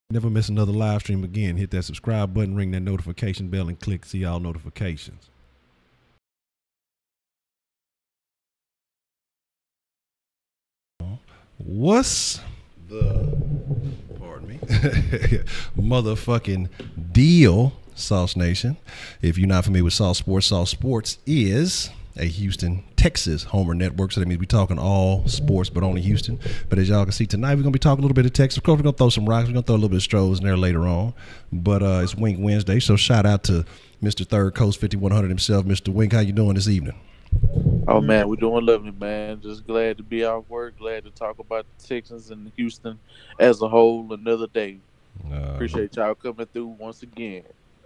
Never miss another live stream again. Hit that subscribe button, ring that notification bell, and click see all notifications. What's the, pardon me, motherfucking deal, Sauce Nation? If you're not familiar with Sauce Sports is a Houston, Texas homer network, so that means we're talking all sports, but only Houston. But as y'all can see tonight, we're going to be talking a little bit of Texas. Of course, we're going to throw some rocks. We're going to throw a little bit of strolls in there later on. But it's Wink Wednesday, so shout out to Mr. Third Coast 5100 himself. Mr. Wink, how you doing this evening? Oh, man, we're doing lovely, man. Just glad to be off work. Glad to talk about the Texans and Houston as a whole another day. Appreciate y'all coming through once again.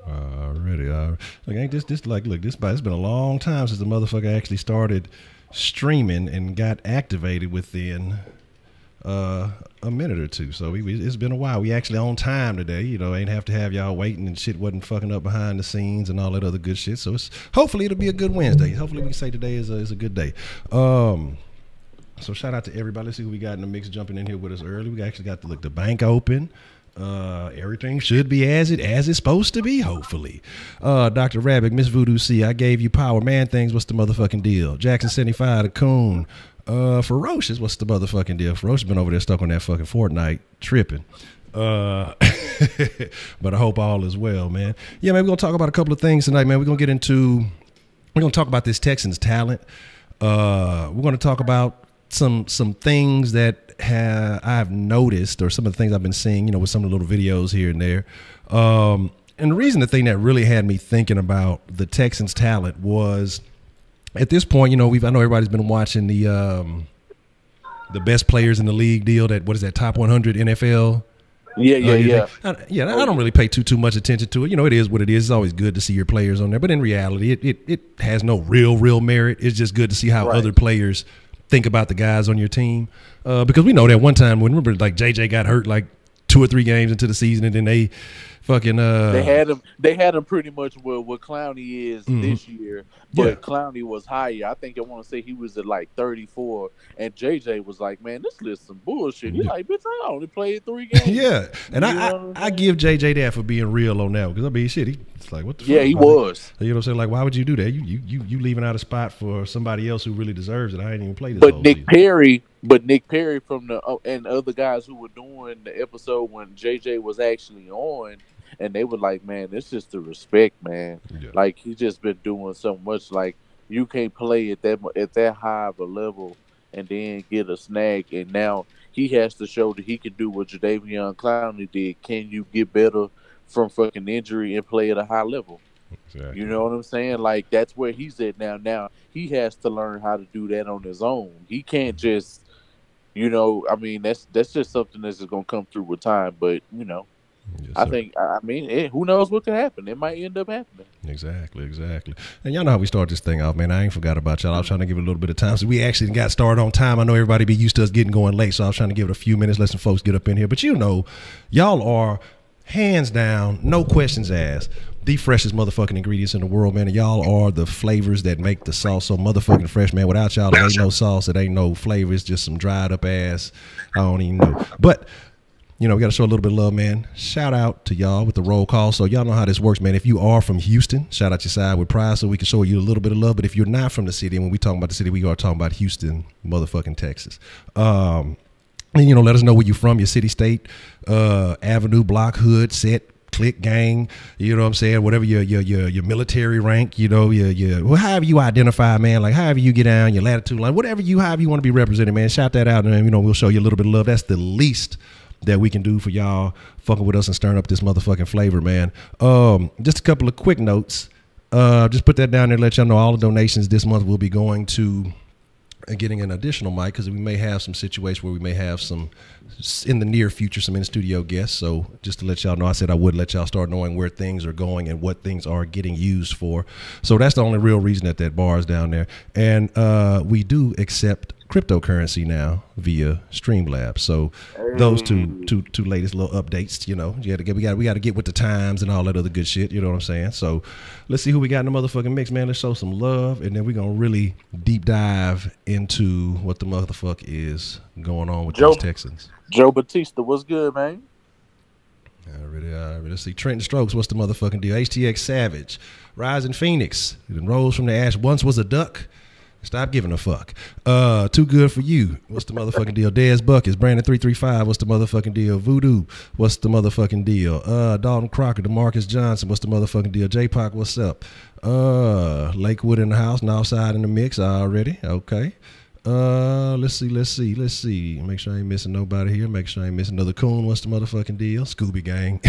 Already. Look, ain't this like, look, it's been a long time since the motherfucker actually started streaming and got activated within a minute or two. So it's been a while. We actually on time today. You know, ain't have to have y'all waiting and shit wasn't fucking up behind the scenes and all that other good shit. So hopefully it'll be a good Wednesday. Hopefully we can say today is a good day. So shout out to everybody. Let's see who we got in the mix jumping in here with us early. We actually got the bank open. Everything should be as it's supposed to be, hopefully. Dr. Rabbit, Miss Voodoo C, I gave you power. Man things, what's the motherfucking deal? Jackson 75, the Coon. Ferocious, what's the motherfucking deal? Ferocious been over there stuck on that fucking Fortnite tripping. But I hope all is well, man. Yeah, man, we're gonna talk about a couple of things tonight, man. We're gonna talk about this Texans talent. We're gonna talk about some things that I've noticed, or some of the things I've been seeing, you know, with some of the little videos here and there. And the thing that really had me thinking about the Texans talent was, at this point, you know, I know everybody's been watching the best players in the league deal. What is that, top 100 NFL? Yeah. I don't really pay too much attention to it. You know, it is what it is. It's always good to see your players on there, but in reality, it has no real merit. It's just good to see how other players think about the guys on your team, because we know that one time, remember, like JJ got hurt like 2 or 3 games into the season, and then they fucking they had him pretty much where Clowney is this year, but Clowney was higher. I think I want to say he was at like 34, and JJ was like, man, this list some bullshit. He's like, bitch, I only played 3 games. Yeah, and I give JJ that for being real on that, because I mean, shit, it's like, what the fuck? Yeah, he was. You know what I'm saying? Like, why would you do that? You leaving out a spot for somebody else who really deserves it. I ain't even played this. But Nick Perry from the and other guys who were doing the episode when JJ was actually on, and they were like, man, it's just the respect, man. Yeah. Like, he's just been doing so much. Like, you can't play at that high of a level and then get a snag, and now he has to show that he can do what Jadeveon Clowney did. Can you get better from fucking injury and play at a high level? Exactly. You know what I'm saying? Like, that's where he's at now. Now he has to learn how to do that on his own. He can't just, you know, I mean, that's just something that's just gonna come through with time. But you know, yes, I mean, who knows what could happen? It might end up happening. Exactly. And y'all know how we start this thing off, man. I ain't forgot about y'all. I was trying to give it a little bit of time. So we actually got started on time. I know everybody be used to us getting going late, so I was trying to give it a few minutes, let some folks get up in here. But you know, y'all are hands down, no questions asked, the freshest motherfucking ingredients in the world, man. And y'all are the flavors that make the sauce so motherfucking fresh, man. Without y'all, it ain't no sauce. It ain't no flavor. It's just some dried up ass. I don't even know. But you know, we got to show a little bit of love, man. Shout out to y'all with the roll call. So y'all know how this works, man. If you are from Houston, shout out your side with pride so we can show you a little bit of love. But if you're not from the city, and when we talking about the city, we are talking about Houston, motherfucking Texas. And, you know, let us know where you're from, your city, state, avenue, block, hood, set, click, gang, you know what I'm saying? Whatever your military rank, you know, well, however you identify, man, like however you get down, your latitude, like however you want to be represented, man, shout that out, and, you know, we'll show you a little bit of love. That's the least that we can do for y'all fucking with us and stirring up this motherfucking flavor, man. Just a couple of quick notes. Just put that down there, let y'all know all the donations this month will be going to getting an additional mic, because we may have some situations where we may have some, in the near future, some in-studio guests. So just to let y'all know, I said I would let y'all start knowing where things are going and what things are getting used for. So that's the only real reason that bar is down there. And we do accept cryptocurrency now via Streamlabs. So those two latest little updates, you know, we got to get with the times and all that other good shit. You know what I'm saying? So let's see who we got in the motherfucking mix, man. Let's show some love, and then we're gonna really deep dive into what the motherfuck is going on with these Texans. Joe Batista, what's good, man? Already. Let's see. Trenton Strokes, what's the motherfucking deal? HTX Savage, Rising Phoenix, rose from the ash. Once was a duck. Stop giving a fuck. Too good for you. What's the motherfucking deal? Dez Buckets, Brandon 335. What's the motherfucking deal? Voodoo. What's the motherfucking deal? Dalton Crocker, DeMarcus Johnson. What's the motherfucking deal? J-Pac, what's up? Lakewood in the house, Northside in the mix already. Okay. Let's see. Make sure I ain't missing nobody here. Make sure I ain't missing another coon. What's the motherfucking deal? Scooby Gang.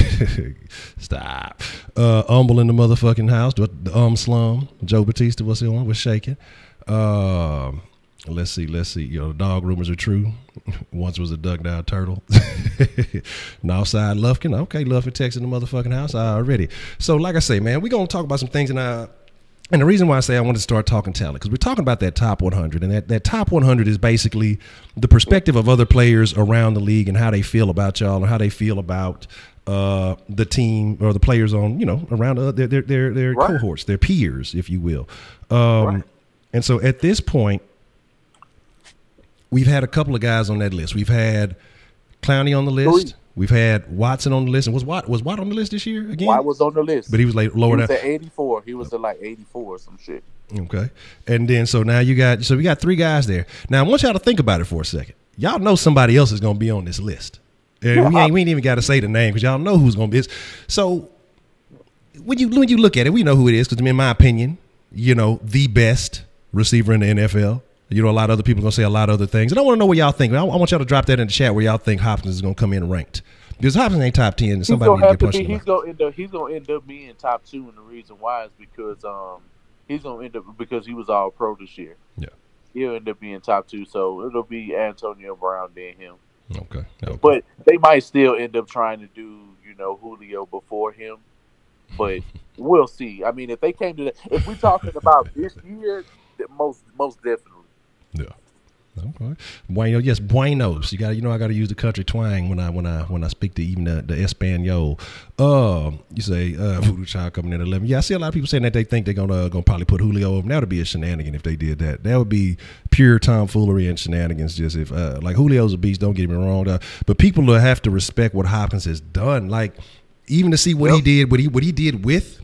Stop. Humble in the motherfucking house. The slum. Joe Batista, what's he on? What's shaking? Let's see. You know, the dog rumors are true. Once was a duck, now a turtle. Northside Lufkin. Okay, Lufkin text in the motherfucking house already. So like I say, man, we're gonna talk about some things and the reason why I say I wanted to start talking talent, because we're talking about that top 100, and that top 100 is basically the perspective of other players around the league and how they feel about y'all and how they feel about the team or the players on, you know, around their cohorts, their peers, if you will. And so at this point, we've had a couple of guys on that list. We've had Clowney on the list. We've had Watson on the list. And was Watt on the list this year again? Watt was on the list. But he was lower down. He was at 84. He was at like 84 or some shit. Okay. And then so now we got 3 guys there. Now I want y'all to think about it for a second. Y'all know somebody else is going to be on this list. And we ain't even got to say the name because y'all know who's going to be. So when you look at it, we know who it is because in my opinion, you know, the best receiver in the NFL. You know, a lot of other people are going to say a lot of other things. And I want to know what y'all think. I want y'all to drop that in the chat where y'all think Hopkins is going to come in ranked. Because Hopkins ain't top 10. And somebody needs to get punched in the mouth. He's going to end up being top 2. And the reason why is because he's going to end up because he was all pro this year. Yeah. He'll end up being top 2. So it'll be Antonio Brown, then him. Okay. But they might still end up trying to do, you know, Julio before him. But we'll see. I mean, if they came to that, if we're talking about this year, most definitely. Yeah. Okay. Bueno, yes, buenos. You got, you know, I got to use the country twang when I speak to even the Espanol. You say Voodoo Child coming in at 11. Yeah, I see a lot of people saying that they think they're gonna probably put Julio over. That would be a shenanigan if they did that. That would be pure tomfoolery and shenanigans. Just if like Julio's a beast. Don't get me wrong, but people will have to respect what Hopkins has done. Like even to see what he did, what he did with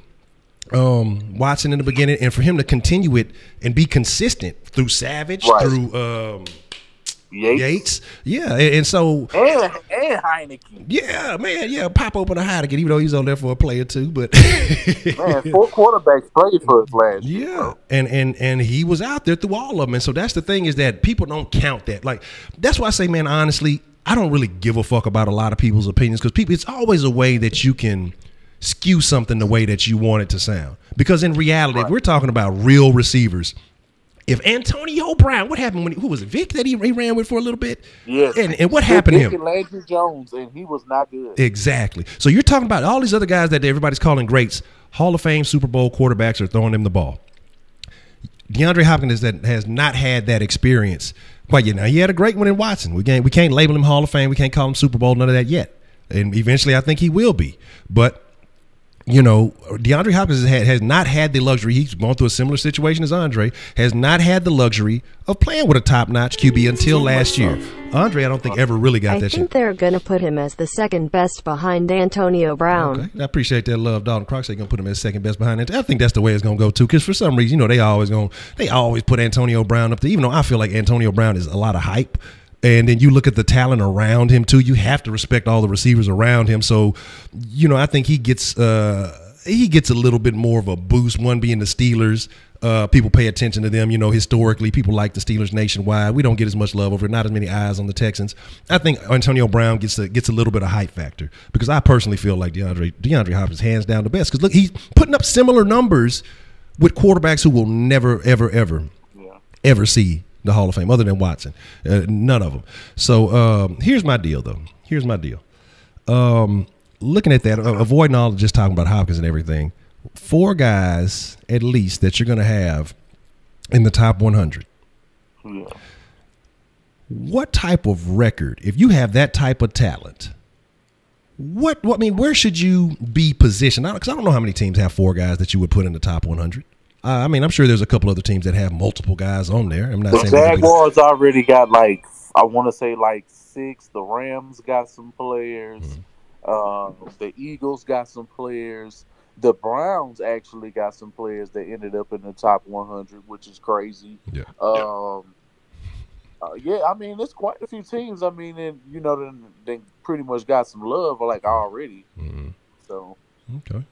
Watson in the beginning, and for him to continue it and be consistent through Savage, through Yates. Yeah, and so and Heineken. Yeah, man, yeah, pop open a Heineken, even though he's on there for a player too. But man, 4 quarterbacks played for us last year. Yeah, and he was out there through all of them, and so that's the thing is that people don't count that. Like that's why I say, man, honestly, I don't really give a fuck about a lot of people's opinions because people, it's always a way that you can skew something the way that you want it to sound. Because in reality, if we're talking about real receivers, if Antonio Brown, what happened when who was it, Vic that he ran with for a little bit? Yes. And what happened to him? And Landry Jones, and he was not good. Exactly. So you're talking about all these other guys that everybody's calling greats, Hall of Fame, Super Bowl quarterbacks are throwing them the ball. DeAndre Hopkins has not had that experience. Quite yet. Now he had a great one in Watson. We can't label him Hall of Fame. We can't call him Super Bowl. None of that yet. And eventually, I think he will be. But you know, DeAndre Hopkins has not had the luxury. He's gone through a similar situation as Andre. Has not had the luxury of playing with a top-notch QB until last year. Andre, I don't think ever really got that shit. I think they're going to put him as the second best behind Antonio Brown. Okay, I appreciate that love. Dalton Crocs, they're going to put him as second best behind it. I think that's the way it's going to go too. Because for some reason, you know, they always put Antonio Brown up there. Even though I feel like Antonio Brown is a lot of hype. And then you look at the talent around him too. You have to respect all the receivers around him. So, you know, I think he gets a little bit more of a boost. One being the Steelers. People pay attention to them. You know, historically, people like the Steelers nationwide. We don't get as much love over it. Not as many eyes on the Texans. I think Antonio Brown gets a little bit of hype factor because I personally feel like DeAndre Hopkins hands down the best. Because look, he's putting up similar numbers with quarterbacks who will never, ever see the Hall of Fame, other than Watson. None of them. So here's my deal, though. Looking at that, avoiding all just talking about Hopkins and everything, 4 guys at least that you're going to have in the top 100. Yeah. what type of record, if you have that type of talent, I mean, where should you be positioned? Because I don't know how many teams have 4 guys that you would put in the top 100. I mean, I'm sure there's a couple other teams that have multiple guys on there. I'm not the saying Jaguars already got like, I want to say like 6. The Rams got some players. The Eagles got some players. The Browns actually got some players that ended up in the top 100, which is crazy. Yeah. Yeah, I mean, there's quite a few teams. I mean, and you know, they pretty much got some love like already. So okay.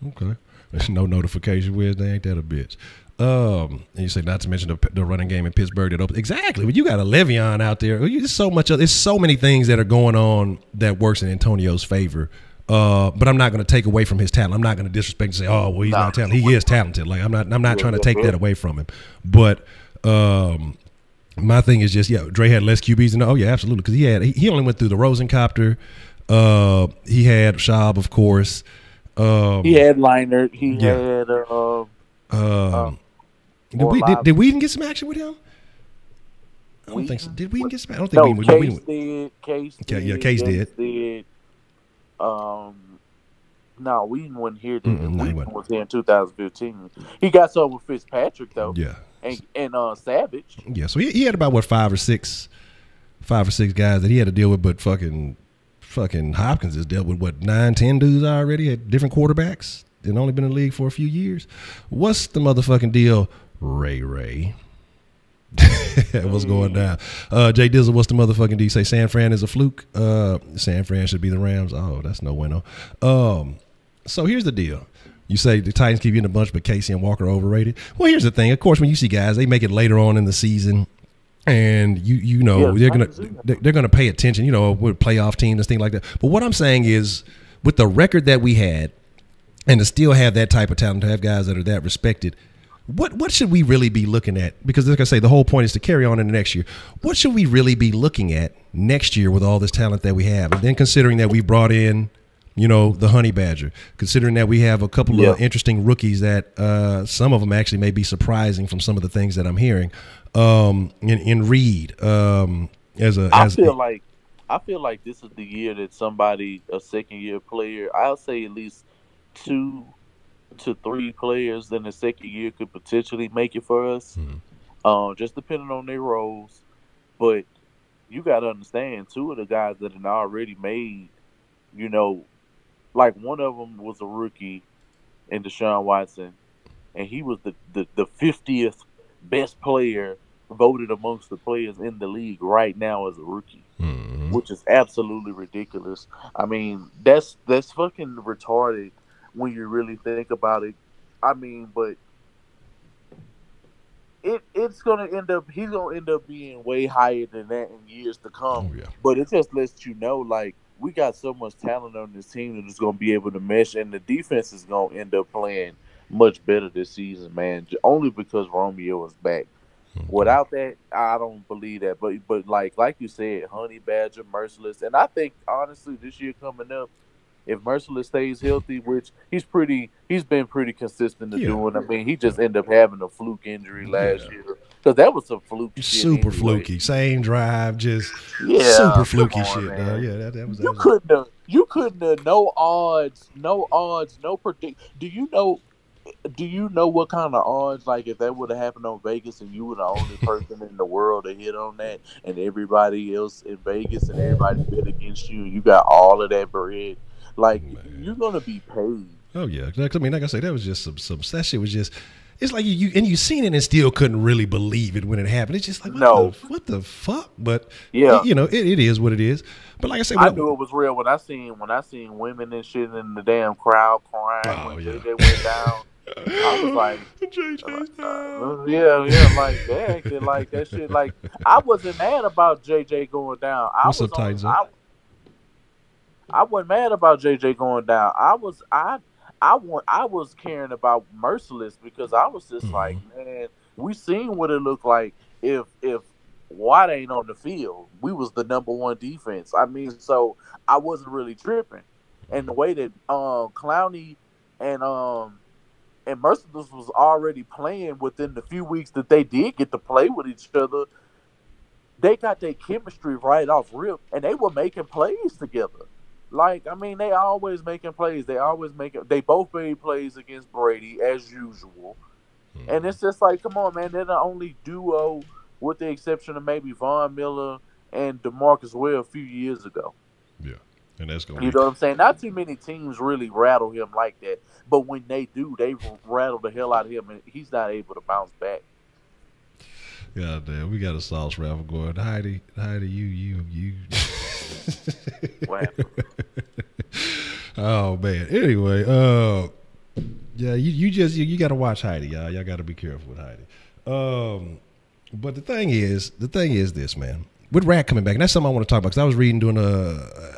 There's no notification with. They ain't that a bitch. And you say not to mention the running game in Pittsburgh that opened. Exactly. When you got a Le'Veon out there, there's so much. There's so many things that are going on that works in Antonio's favor. But I'm not going to take away from his talent. I'm not going to disrespect and say, oh, well, he's not talented. He is talented. Like I'm not trying to take that away from him. But my thing is just, Dre had less QBs than, absolutely, because he only went through the Rosencopter. He had Schaub, of course. He had Leinert. He had did we even get some action with him? I don't think so. Did we even get some? I don't think we did. Case did. Yeah, Case did. No, Whedon wasn't here then. Whedon was here in 2015. He got some with Fitzpatrick though. Yeah. And Savage. Yeah, so he had about 5 or 6 guys that he had to deal with, but fucking Hopkins has dealt with 9, 10 dudes already at different quarterbacks and only been in the league for a few years. What's the motherfucking deal, Ray? What's going down? Jay Dizzle, what's the motherfucking deal? You say San Fran is a fluke? San Fran should be the Rams. Oh, that's no bueno. So here's the deal. You say the Titans keep getting a bunch, but Casey and Walker are overrated. Well, here's the thing. Of course, when you see guys, they make it later on in the season, and you know they're gonna pay attention. You know, with playoff teams and things like that. But what I'm saying is, with the record that we had, and to still have that type of talent, to have guys that are that respected, what should we really be looking at? Because like I say, the whole point is to carry on in the next year. What should we really be looking at next year with all this talent that we have? And then considering that we brought in, you know, the Honey Badger, considering that we have a couple of interesting rookies that some of them actually may be surprising from some of the things that I'm hearing. In Reed, I feel like this is the year that somebody, a second year player, I'll say at least 2 to 3 players in the second year could potentially make it for us. Just depending on their roles. But you got to understand, 2 of the guys that have already made, you know, like one of them was a rookie in Deshaun Watson, and he was the 50th best player voted amongst the players in the league right now as a rookie, which is absolutely ridiculous. I mean, that's fucking retarded when you really think about it. I mean, but he's gonna end up being way higher than that in years to come. But it just lets you know, like, we got so much talent on this team that is going to be able to mesh, and the defense is going to end up playing much better this season, man. Only because Romeo is back. Without that, I don't believe that. But like you said, Honey Badger, Merciless, and I think honestly this year coming up, if Merciless stays healthy, which he's been pretty consistent in doing. I mean, he just ended up having a fluke injury last year. Because that was some fluky shit. Super fluky. Same drive, just super fluky shit. That was. You couldn't have no odds, no predict. Do you know what kind of odds, like, if that would have happened on Vegas and you were the only person in the world to hit on that, and everybody else in Vegas and everybody bet against you, and you got all of that bread, like, you're gonna be paid. Oh yeah, I mean, like I say, that was just some that shit was just. It's like you seen it and still couldn't really believe it when it happened. It's just like, what the fuck? But you know, it is what it is. But like I said, I knew it was real when I seen women and shit in the damn crowd crying when JJ went down. I was like, JJ's down. Like they acted like that shit. Like, I wasn't mad about JJ going down. I wasn't mad about JJ going down. I was caring about Merciless because I was just like, man, we seen what it looked like if Watt ain't on the field. We was the number 1 defense. I mean, so I wasn't really tripping. And the way that Clowney and Merciless was already playing within the few weeks that they did get to play with each other, they got their chemistry right off rip, and they were making plays together. Like, I mean, they always making plays. They both made plays against Brady as usual. And it's just like, come on, man. They're the only duo, with the exception of maybe Von Miller and DeMarcus Ware a few years ago. Yeah, and that's going. You know what I'm saying? Not too many teams really rattle him like that, but when they do, they rattle the hell out of him, and he's not able to bounce back. God damn, we got a sauce raffle going. Heidi, you. Wow. Oh man. Anyway, yeah, you got to watch Heidi, y'all. Y'all got to be careful with Heidi. But the thing is this, man. With Rat coming back, and that's something I want to talk about, because I was reading I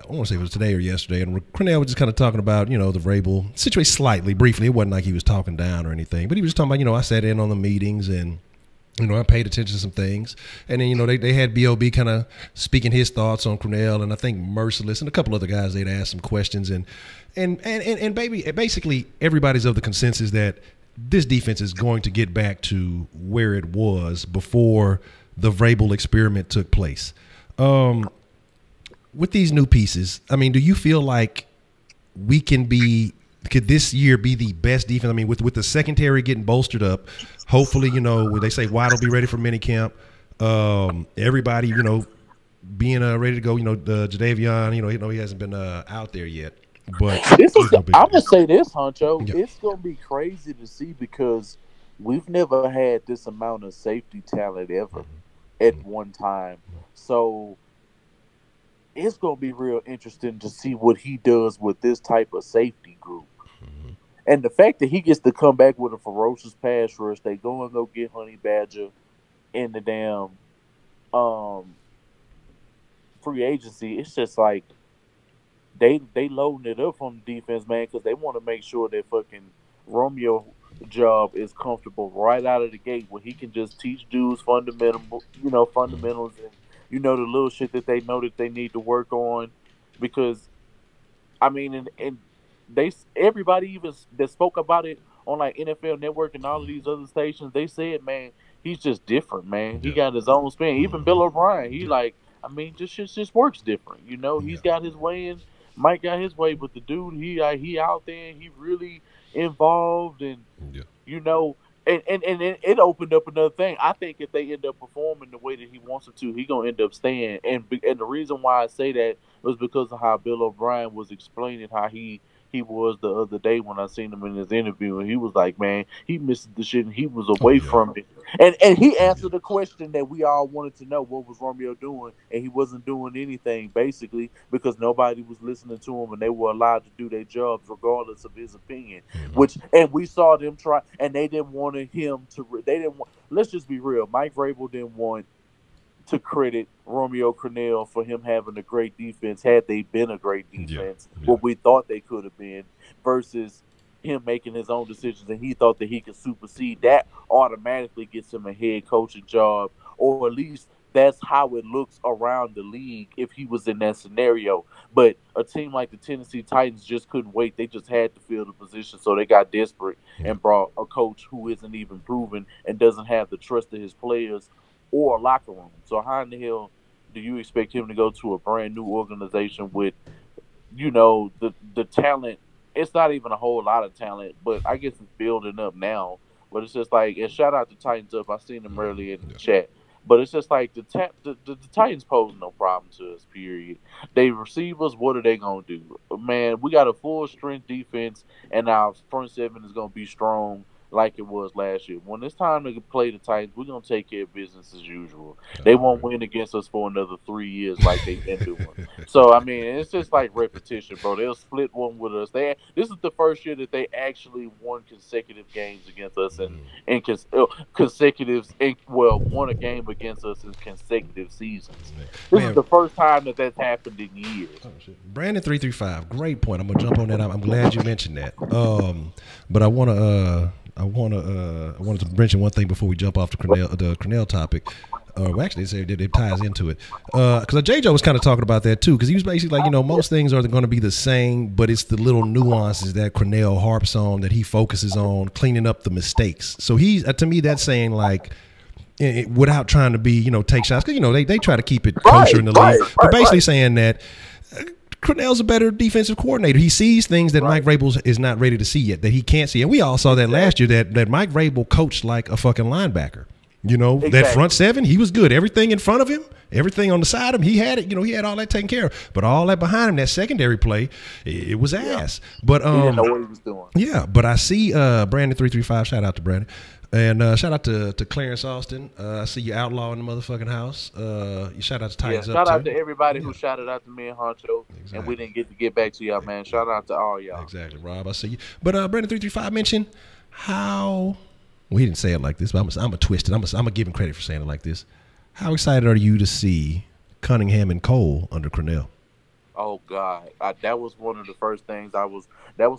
want to say it was today or yesterday, and Crennel was just kind of talking about, the Vrabel situation slightly, briefly. It wasn't like he was talking down or anything, but he was talking about, I sat in on the meetings and, I paid attention to some things. And then, they had B.O.B. kind of speaking his thoughts on Crennel, and I think Merciless and a couple other guys, they'd asked some questions. And basically everybody's of the consensus that this defense is going to get back to where it was before the Vrabel experiment took place. With these new pieces, I mean, do you feel like could this year be the best defense? I mean, with the secondary getting bolstered up, hopefully, when they say White will be ready for minicamp, everybody, being ready to go, Jadeveon, he hasn't been out there yet. But I'm gonna say this, Honcho. Yeah. It's gonna be crazy to see, because we've never had this amount of safety talent ever at one time. So it's gonna be real interesting to see what he does with this type of safety group. And the fact that he gets to come back with a ferocious pass rush, they go and go get Honey Badger in the damn free agency. It's just like they loading it up on the defense, man, because they want to make sure that fucking Romeo job is comfortable right out of the gate, where he can just teach dudes fundamentals and the little shit that they know that they need to work on. Because I mean, and everybody even that spoke about it on like NFL Network and all of these other stations, they said, man, he's just different, man. He got his own spin. Even Bill O'Brien, he like, I mean, just works different. He's got his way, and Mike got his way, but the dude, he out there and he really involved, and and it opened up another thing. I think if they end up performing the way that he wants them to, he gonna end up staying. And the reason why I say that was because of how Bill O'Brien was explaining how he was the other day when I seen him in his interview, and he was like, man, he missed the shit and he was away from it. And he answered the question that we all wanted to know, what was Romeo doing? And he wasn't doing anything, basically, because nobody was listening to him, and they were allowed to do their jobs regardless of his opinion. And we saw them try, and they didn't want him to. They didn't want. Let's just be real. Mike Vrabel didn't want to credit Romeo Crennel for him having a great defense had they been a great defense, what we thought they could have been, versus him making his own decisions, and he thought that he could supersede. That automatically gets him a head coaching job, or at least that's how it looks around the league if he was in that scenario. But a team like the Tennessee Titans just couldn't wait. They just had to fill the position, so they got desperate and brought a coach who isn't even proven and doesn't have the trust of his players or locker room. So how in the hell do you expect him to go to a brand new organization with, the talent? It's not even a whole lot of talent, but I guess it's building up now. But it's just like, and shout out to Titans Up. I seen them earlier in the chat. But it's just like the Titans pose no problem to us, period. They receivers, what are they going to do? Man, we got a full-strength defense, and our front seven is going to be strong like it was last year. When it's time to play the Titans, we're going to take care of business as usual. They won't win against us for another 3 years like they've been doing. So, I mean, it's just like repetition, bro. They'll split one with us. This is the first year that they actually won consecutive games against us won a game against us in consecutive seasons. This is the first time that that's happened in years. Brandon 335, great point. I'm gonna jump on that. I'm glad you mentioned that. But I wanted to mention one thing before we jump off the Crennel topic. Actually, it ties into it. Because J.J. was kind of talking about that, too, because he was basically like, most things are going to be the same, but it's the little nuances that Crennel harps on, that he focuses on, cleaning up the mistakes. So to me, that's saying, like, without trying to be, take shots. Because, they try to keep it kosher in the league. But basically saying that Crennel's a better defensive coordinator. He sees things that Mike Vrabel is not ready to see yet, that he can't see. And we all saw that last year, that Mike Vrabel coached like a fucking linebacker. That front seven, he was good. Everything in front of him, everything on the side of him, he had it. He had all that taken care of. But all that behind him, that secondary play, it was ass. But he didn't know what he was doing. Yeah, but I see Brandon 335. Shout out to Brandon. And shout out to Clarence Austin. I see you outlaw in the motherfucking house. You shout out to Titans Up. Shout out to everybody who shouted out to me and Honcho. Exactly. And we didn't get back to y'all, man. Shout out to all y'all. Exactly, Rob. I see you. But Brandon 335 mentioned how. Well, he didn't say it like this, but I'm gonna twist it. I'm gonna give him credit for saying it like this. How excited are you to see Cunningham and Cole under Crennel? Oh God, that was one of the first things that was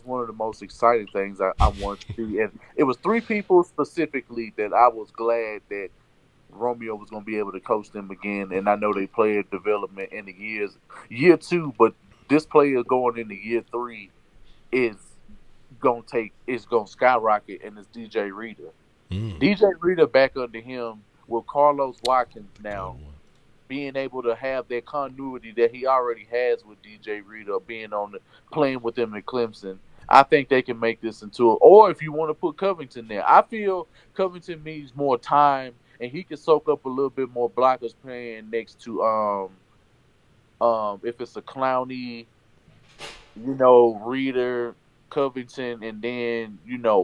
one of the most exciting things I wanted to see. And it was 3 people specifically that I was glad that Romeo was going to be able to coach them again. And I know they played development in the year 2, but this player going into year 3 is going to skyrocket, and it's DJ Reader. DJ Reader back under him with Carlos Watkins now. Being able to have that continuity that he already has with DJ Reader, playing with him in Clemson, I think they can make this into or if you want to put Covington there, I feel Covington needs more time, and he can soak up a little bit more blockers playing next to if it's a Clowney, Reader, Covington, and then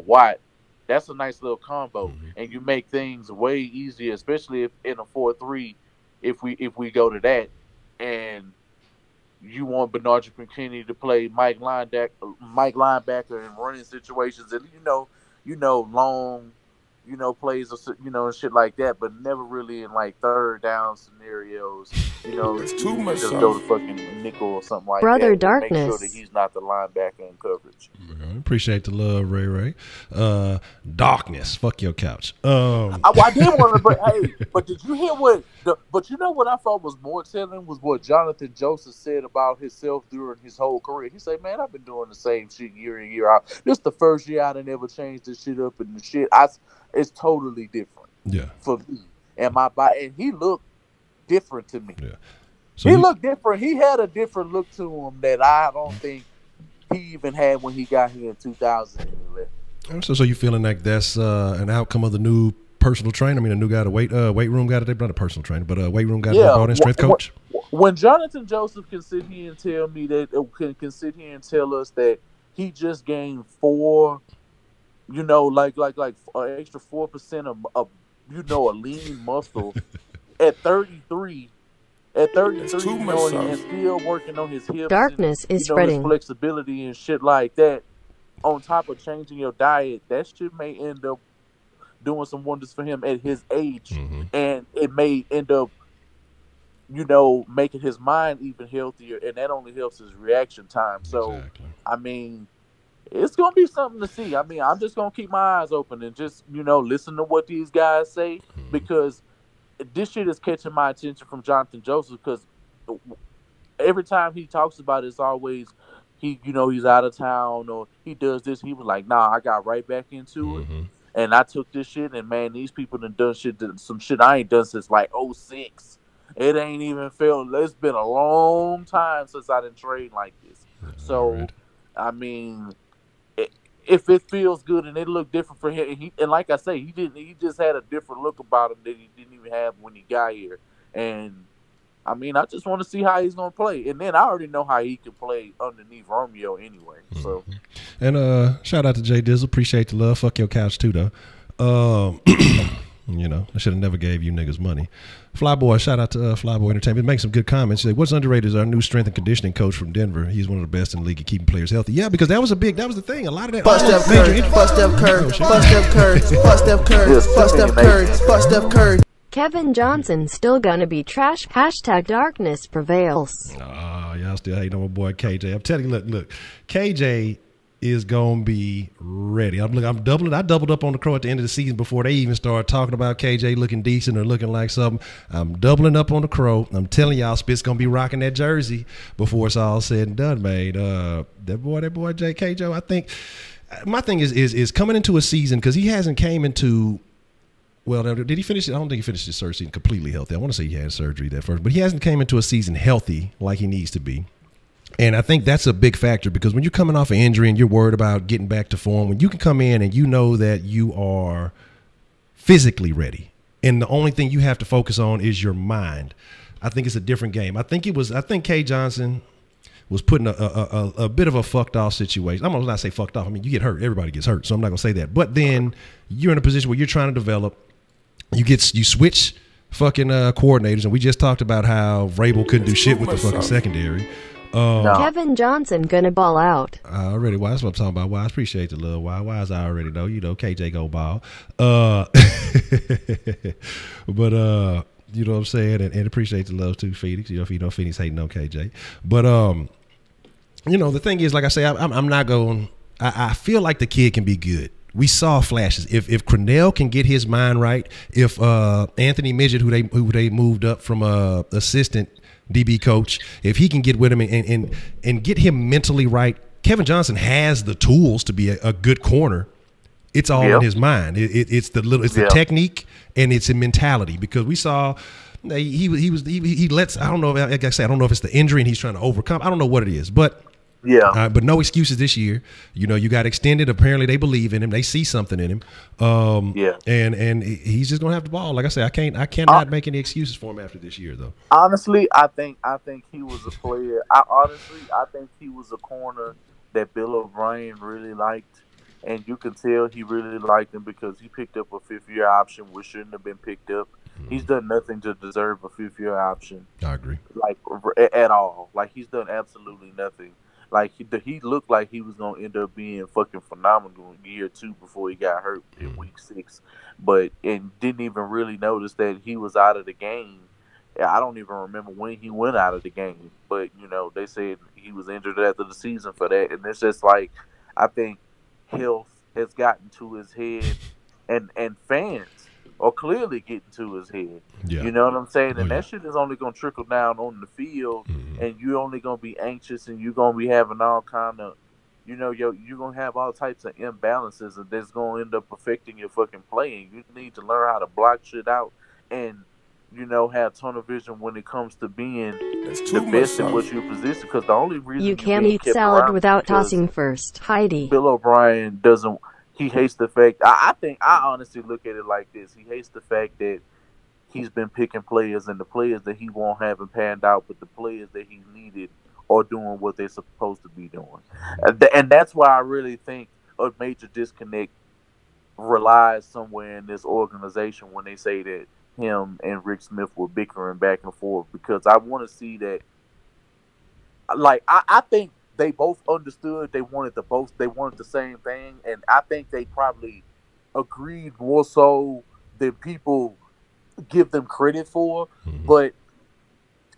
Watt. That's a nice little combo, and you make things way easier, especially if in a 4-3. If we go to that, and you want Bernard McKinney to play Mike linebacker in running situations, and long, plays, and shit like that, but never really in like third down scenarios. It's too much. Just go to fucking nickel or something like Brother that. Darkness. Make sure that he's not the linebacker in coverage. Appreciate the love, Ray. Darkness. Fuck your couch. I did want to, but did you hear what? But what I thought was more telling was what Jonathan Joseph said about himself during his whole career. He said, "Man, I've been doing the same shit year in, year out. This is the first year I done ever changed this shit up, and the shit it's totally different. For me and my body, and he looked different to me. Yeah, so he looked different. He had a different look to him that I don't think he even had when he got here in 2011. So you feeling like that's an outcome of the new personal trainer? I mean, a new guy, the weight room guy today, not a personal trainer, but a weight room guy, brought in strength coach. When Jonathan Joseph can sit here and tell me that, can sit here and tell us that he just gained 4. like an extra 4% of a lean muscle at 33. At 33, and still working on his hips. Darkness and, is spreading. His flexibility and shit like that. On top of changing your diet, that shit may end up doing some wonders for him at his age, and it may end up, making his mind even healthier, and that only helps his reaction time. So, I mean, it's going to be something to see. I mean, I'm just going to keep my eyes open and just, listen to what these guys say, because this shit is catching my attention from Jonathan Joseph, because every time he talks about it, it's always he's out of town or he does this. He was like, nah, I got right back into it. And I took this shit, and man, these people done some shit I ain't done since like 2006. It ain't even it's been a long time since I done trained like this. So, I mean, if it feels good and it looked different for him, and like I say, he just had a different look about him that he didn't even have when he got here. And I mean, I just want to see how he's gonna play, and then I already know how he can play underneath Romeo anyway. So, and shout out to Jay Dizzle, appreciate the love. Fuck your couch too, though. I should have never gave you niggas money. Flyboy, shout out to Flyboy Entertainment. Make some good comments. He said, what's underrated is our new strength and conditioning coach from Denver. He's one of the best in the league at keeping players healthy. Yeah, because that was the thing. A lot of that. Bust up curve. Kevin Johnson still gonna be trash. #darkness prevails. Y'all still hating on my boy KJ. I'm telling you, look, KJ is gonna be ready. I doubled up on the Crow at the end of the season before they even started talking about KJ looking decent or looking like something. I'm doubling up on the Crow. I'm telling y'all, Spit's gonna be rocking that jersey before it's all said and done, man. That boy, JK Joe. I think my thing is coming into a season, because he hasn't came into Well, did he finish it? I don't think he finished his surgery completely healthy. I want to say he had surgery that first, but he hasn't came into a season healthy like he needs to be. And I think that's a big factor because when you're coming off an injury and you're worried about getting back to form, when you can come in and you know that you are physically ready and the only thing you have to focus on is your mind, I think it's a different game. I think K. Johnson was put in a bit of a fucked off situation. I'm going to not say fucked off. I mean, you get hurt. Everybody gets hurt. So I'm not going to say that. But then you're in a position where you're trying to develop. You switch fucking coordinators. And we just talked about how Vrabel couldn't do shit with the fucking secondary. Kevin Johnson gonna ball out. Already. Well, that's what I'm talking about. Wise, appreciate the love. Wise, I already know. You know, KJ go ball. But, you know what I'm saying? And appreciate the love too, Phoenix. You know, if you know Phoenix hating on KJ. But, you know, the thing is, like I say, I'm not going. I feel like the kid can be good. We saw flashes. If Crennel can get his mind right, if Anthony Midget, who they moved up from assistant DB coach, if he can get with him and get him mentally right, Kevin Johnson has the tools to be a good corner. It's all in his mind. It's the technique and it's a mentality because we saw. He lets. I don't know. Like I say, I don't know if it's the injury and he's trying to overcome. I don't know what it is, but but no excuses this year. You know, you got extended. Apparently, they believe in him. They see something in him. And he's just gonna have the ball. Like I say, I cannot make any excuses for him after this year, though. Honestly, I think he was a player. I think he was a corner that Bill O'Brien really liked. And you can tell he really liked him because he picked up a fifth-year option, which shouldn't have been picked up. He's done nothing to deserve a fifth-year option. I agree. Like, at all. Like, he's done absolutely nothing. Like, he looked like he was going to end up being fucking phenomenal in year 2 before he got hurt in week 6. And didn't even really notice that he was out of the game. I don't even remember when he went out of the game. But, you know, they said he was injured after the season for that. And it's just like, I think health has gotten to his head, and fans are clearly getting to his head. Yeah. You know what I'm saying? And that shit is only going to trickle down on the field, and you're only going to be anxious, and you're going to be having all kind of, you know, you're going to have all types of imbalances, and that's going to end up affecting your fucking playing. You need to learn how to block shit out and, you know, have tunnel vision when it comes to being the best in what you position. Because the only reason you can't eat salad without tossing first. Heidi. Bill O'Brien doesn't. He hates the fact. I think I honestly look at it like this. He hates the fact that he's been picking players, and the players that he won't have panned out, but the players that he needed are doing what they're supposed to be doing. And that's why I really think a major disconnect relies somewhere in this organization when they say that him and Rick Smith were bickering back and forth, because I want to see that. Like, I think they both understood they wanted the same thing, and I think they probably agreed more so than people give them credit for. But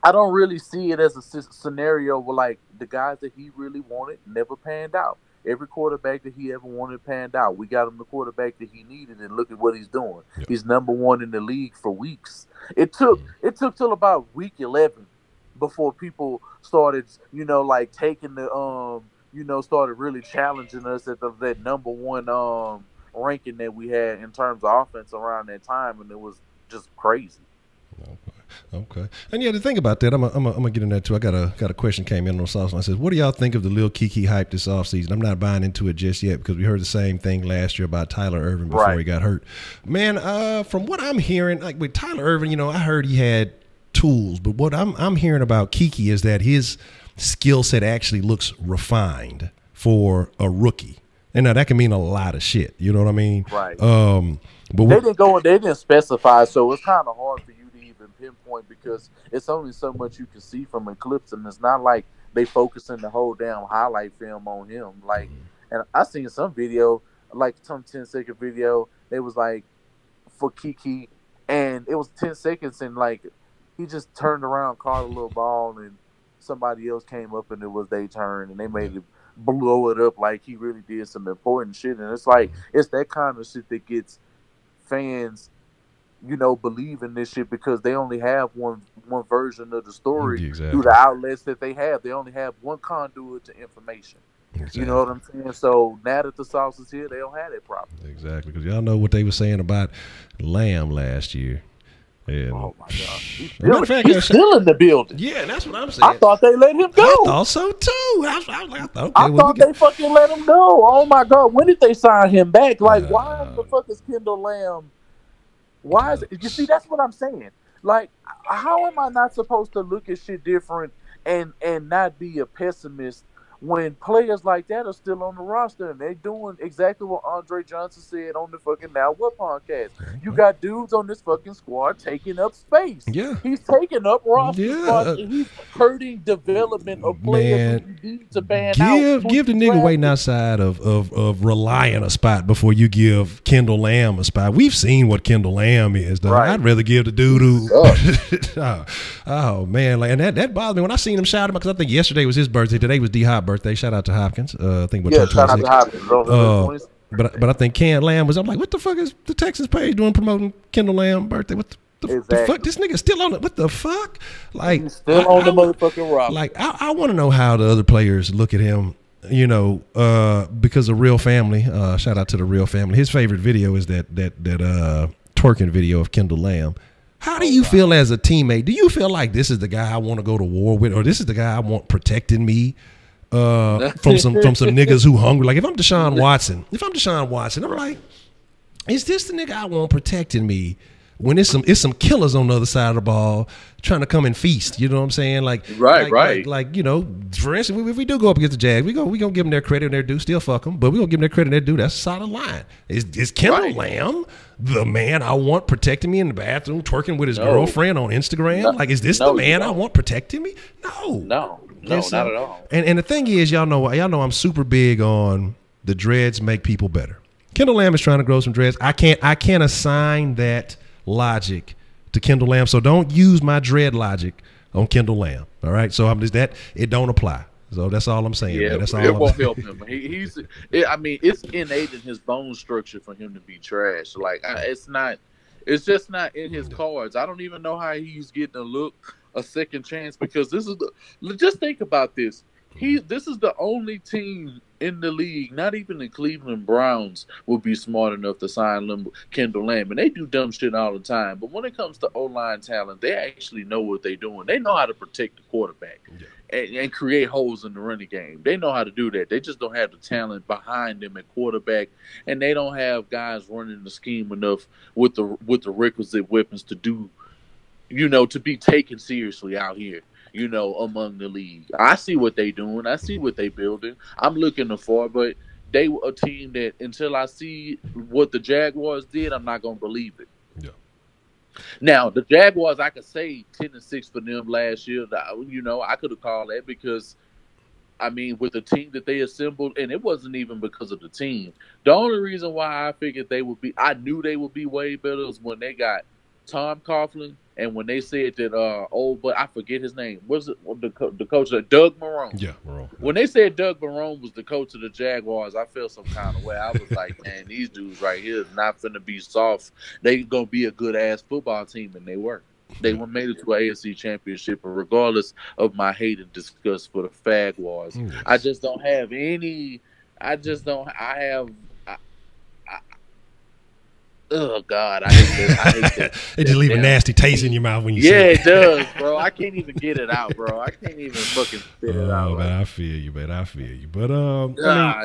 I don't really see it as a scenario where, like, the guys that he really wanted never panned out. Every quarterback that he ever wanted panned out. We got him the quarterback that he needed, and look at what he's doing. Yep. He's number 1 in the league for weeks. It took till about week 11 before people started, you know, like taking the you know, started really challenging us at that number 1 ranking that we had in terms of offense around that time, and it was just crazy. Okay. And yeah, the thing about that, I'm gonna get in that too. I got a question came in on Sauce, and I said, what do y'all think of the Lil Kiki hype this offseason? I'm not buying into it just yet because we heard the same thing last year about Tyler Irvin before he got hurt. Man, from what I'm hearing, like with Tyler Irvin, you know, I heard he had tools, but what I'm hearing about Kiki is that his skill set actually looks refined for a rookie. And now that can mean a lot of shit. You know what I mean? Right. But they didn't specify, so it's kind of hard for you to even pinpoint because it's only so much you can see from a clips, and it's not like they focusing the whole damn highlight film on him. Like, and I seen some video, like some 10-second video. They was like for Kiki, and it was 10 seconds, and like he just turned around, caught a little ball, and somebody else came up, and it was their turn, and they made it blow it up like he really did some important shit. And it's like it's that kind of shit that gets fans, you know, believe in this shit because they only have one version of the story through the outlets that they have. They only have one conduit to information. You know what I'm saying? So now that the sauce is here, they don't have that problem. Exactly, because y'all know what they were saying about Lamb last year. And oh my God, he's still in the building. Yeah, and that's what I'm saying. I thought they let him go. I thought so too. I thought they fucking let him go. Oh my God, when did they sign him back? Like, why the fuck is Kendall Lamb? Why is it? You see, that's what I'm saying. Like, how am I not supposed to look at shit different and not be a pessimist when players like that are still on the roster and they doing exactly what Andre Johnson said on the fucking Now What podcast? You got dudes on this fucking squad taking up space. Yeah. He's taking up roster spots and he's hurting development of players who need to ban out. Give the nigga waiting outside of Reliant a spot before you give Kendall Lamb a spot. We've seen what Kendall Lamb is, though. Right. I'd rather give the dude who oh man, like, and that bothered me when I seen him shout him, because I think yesterday was his birthday. Today was D-Hop birthday. Shout out to Hopkins. I think we're shout out to Hopkins. But I think Ken Lamb was. I'm like, what the fuck is the Texans page doing promoting Kendall Lamb birthday? What the fuck? This nigga still on it. What the fuck? Like, he's still on the motherfucking rock. Like, I want to know how the other players look at him. You know, because of Real Family. Shout out to the Real Family. His favorite video is that twerking video of Kendall Lamb. How do you feel as a teammate? Do you feel like this is the guy I want to go to war with, or this is the guy I want protecting me from some niggas who hungry? Like, if I'm Deshaun Watson, I'm like, is this the nigga I want protecting me when it's some killers on the other side of the ball trying to come and feast? You know what I'm saying? Like, like you know, for instance, if we do go up against the Jags, we gonna give them their credit and their due. Still fuck them, but we gonna give them their credit and their due. That's a solid line. Is Kendall Lamb the man I want protecting me in the bathroom, twerking with his girlfriend on Instagram? Like, is this the man I want protecting me? No, not at all. And the thing is, y'all know I'm super big on the dreads make people better. Kendall Lamb is trying to grow some dreads. I can't assign that logic to Kendall Lamb, so don't use my dread logic on Kendall Lamb. All right, so it don't apply. So that's all I'm saying. Yeah, man. That's all it won't help him. It's innate in his bone structure for him to be trash. Like, it's just not in his cards. I don't even know how he's getting a second chance, because just think about this. This is the only team in the league, not even the Cleveland Browns would be smart enough to sign Kendall Lamb. And they do dumb shit all the time. But when it comes to O-line talent, they actually know what they're doing. They know how to protect the quarterback and create holes in the running game. They know how to do that. They just don't have the talent behind them at quarterback. And they don't have guys running the scheme enough with the requisite weapons to do, to be taken seriously out here, among the league. I see what they doing. I see what they building. I'm looking for, but they were a team that until I see what the Jaguars did, I'm not going to believe it. Yeah. Now, the Jaguars, I could say 10-6 for them last year. I could have called that because, with the team that they assembled, and it wasn't even because of the team. The only reason why I figured I knew they would be way better was when they got Tom Coughlin, and when they said that but I forget his name. Was it the coach of Doug Marrone? Yeah, Marrone. When they said Doug Marrone was the coach of the Jaguars, I felt some kind of way. I was like, man, these dudes right here is not finna be soft. They gonna be a good ass football team, and they were. They made it to an AFC championship, and regardless of my hate and disgust for the Jaguars, I just don't have any. Oh God, I hate that. It just leave a nasty taste in your mouth when you say it. Yeah, it does, bro. I can't even get it out, bro. I can't even fucking spit it out. Man, I feel you, man. I feel you. But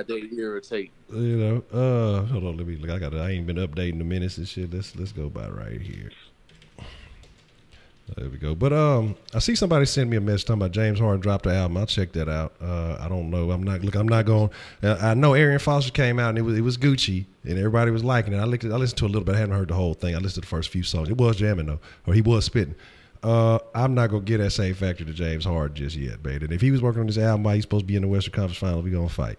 they irritate. Hold on, let me look. I ain't been updating the minutes and shit. Let's go by right here. There we go. But I see somebody send me a message talking about James Harden dropped the album. I'll check that out. I don't know. I'm not going. I know Arian Foster came out and it was Gucci and everybody was liking it. I listened to a little bit. I haven't heard the whole thing. I listened to the first few songs. It was jamming though, or he was spitting. I'm not gonna get that same factor to James Harden just yet, baby. And if he was working on this album, why he's supposed to be in the Western Conference Final, we gonna fight.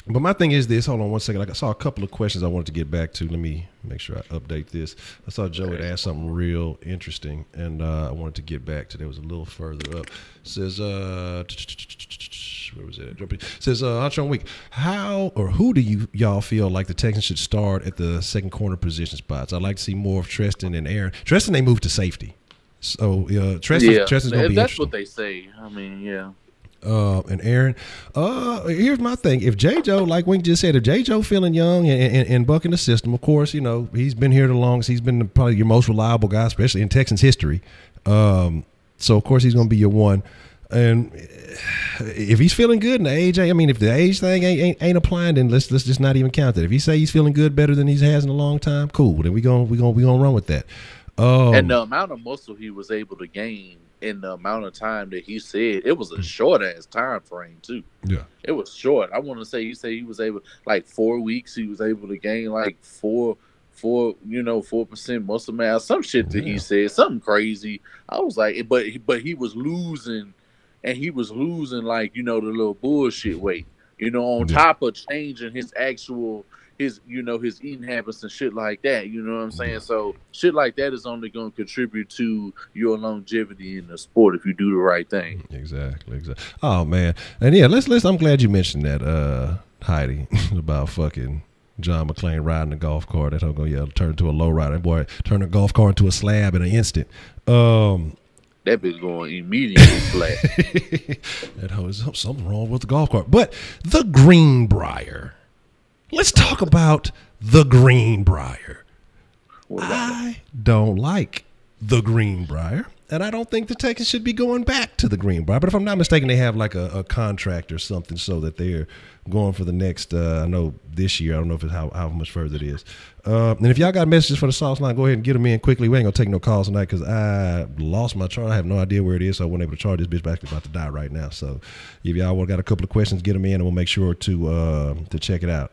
But my thing is this. Hold on one second. I saw a couple of questions I wanted to get back to. Let me make sure I update this. I saw Joe had asked something real interesting, and I wanted to get back to. There was a little further up. It says, where was it? It says, Honcho Week. How or who do y'all feel like the Texans should start at the second corner position spots? I'd like to see more of Treston and Aaron. Treston, they moved to safety. So Treston's going to be that's what they say. Yeah. And Aaron, here's my thing. If J-Joe, like Wink just said, if J-Joe feeling young and bucking the system, of course, you know, he's been here the longest. He's been probably your most reliable guy, especially in Texans history. So, of course, he's going to be your one. And if he's feeling good in the age, I mean, if the age thing ain't applying, then let's just not even count that. If he say he's feeling good, better than he has in a long time, cool. Then we gonna run with that. And the amount of muscle he was able to gain in the amount of time that he said, it was a short ass time frame too. Yeah, it was short. I want to say he was able, like 4 weeks, he was able to gain like 4% muscle mass, some shit that he said, something crazy. I was like, but he was losing. And he was losing, like, the little bullshit weight, on top of changing his eating habits and shit like that. You know what I'm saying? So shit like that is only going to contribute to your longevity in the sport if you do the right thing. Exactly. Oh, man. And yeah, let's. I'm glad you mentioned that, Heidi, about fucking John McClane riding a golf cart. That hoe gonna turn into a low rider. Boy, turn a golf cart into a slab in an instant. That bitch going immediately flat. That hoe is something wrong with the golf cart. But the Greenbrier. Let's talk about the Greenbrier. I don't like the Greenbrier, and I don't think the Texans should be going back to the Greenbrier. But if I'm not mistaken, they have like a contract or something so that they're going for the next, I know this year, I don't know if it's how much further it is. And if y'all got messages for the Sauce Line, go ahead and get them in quickly. We ain't going to take no calls tonight because I lost my chart. I have no idea where it is, so I wasn't able to charge this bitch, but actually about to die right now. So if y'all got a couple of questions, get them in, and we'll make sure to check it out.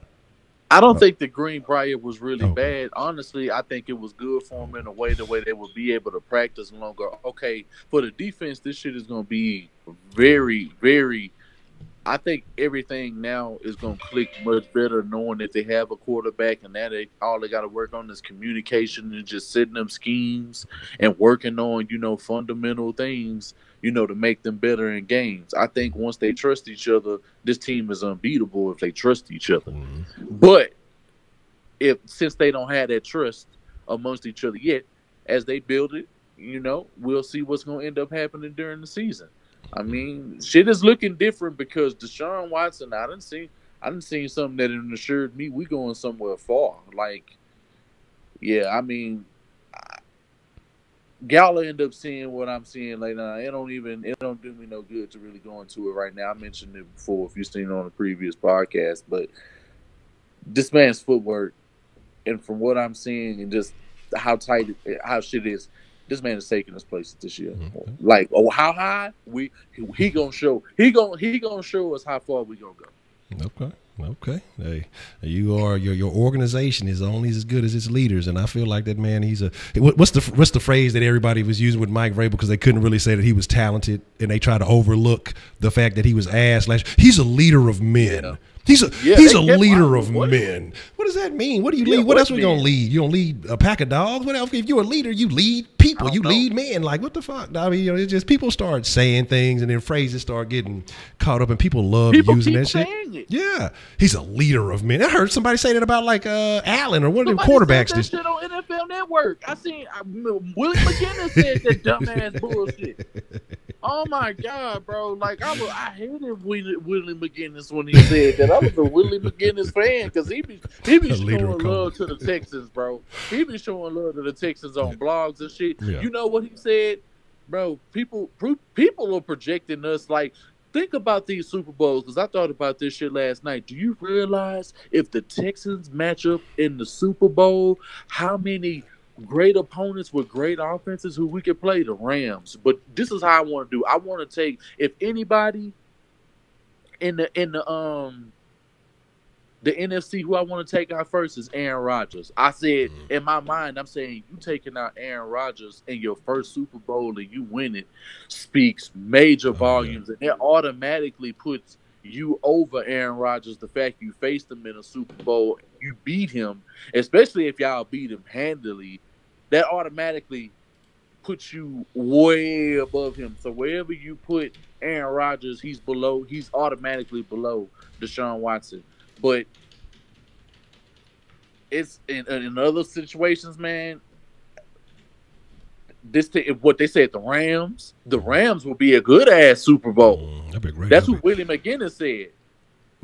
I don't think the Greenbrier was really bad. Honestly, I think it was good for them in a way, the way they would be able to practice longer. Okay, for the defense, this shit is going to be very, very – I think everything now is going to click much better knowing that they have a quarterback, and that all they got to work on is communication and just setting them schemes and working on, fundamental things, to make them better in games. I think once they trust each other, this team is unbeatable if they trust each other. Mm-hmm. But since they don't have that trust amongst each other yet, as they build it, we'll see what's going to end up happening during the season. I mean, shit is looking different because Deshaun Watson, I done seen something that assured me we going somewhere far. Like, yeah, I mean, Gala end up seeing what I'm seeing later. It don't do me no good to really go into it right now. I mentioned it before if you've seen it on a previous podcast, but this man's footwork, and from what I'm seeing and just how tight how shit is, this man is taking us places this year. Mm-hmm. Like, how high he gonna show us how far we gonna go. Okay. Hey, your organization is only as good as its leaders, and I feel like that man. What's the phrase that everybody was using with Mike Vrabel because they couldn't really say that he was talented, and they try to overlook the fact that he was ass. He's a leader of men. Yeah. He's a leader of men. What does that mean? What do you lead? What else are we gonna lead? You don't lead a pack of dogs? What else? If you're a leader, you lead people. You lead men. Like, what the fuck? I mean, it's just people start saying things and then phrases start getting caught up, and people love using that shit. Yeah, he's a leader of men. I heard somebody say that about like Allen or one of the quarterbacks. Said that shit on NFL Network. I seen Willie McGinnis said that dumbass bullshit. Oh my God, bro! Like I hated Willie McGinnis when he said that. I was a Willie McGinnis fan because he be showing love to the Texans, bro. He be showing love to the Texans on blogs and shit. Yeah. You know what he said, bro? People are projecting us. Like, think about these Super Bowls because I thought about this shit last night. Do you realize if the Texans match up in the Super Bowl, how many great opponents with great offenses who we could play? The Rams. But this is how I want to do. I want to take, if anybody in the NFC who I want to take out first is Aaron Rodgers. I said in my mind, I'm saying you taking out Aaron Rodgers in your first Super Bowl and you win it speaks major volumes, and that automatically puts you over Aaron Rodgers. The fact you faced him in a Super Bowl, you beat him, especially if y'all beat him handily, that automatically puts you way above him. So wherever you put Aaron Rodgers, he's automatically below Deshaun Watson. But it's in other situations, man, what they said, the Rams will be a good ass Super Bowl. That'd be great. That's what Willie McGinnis said.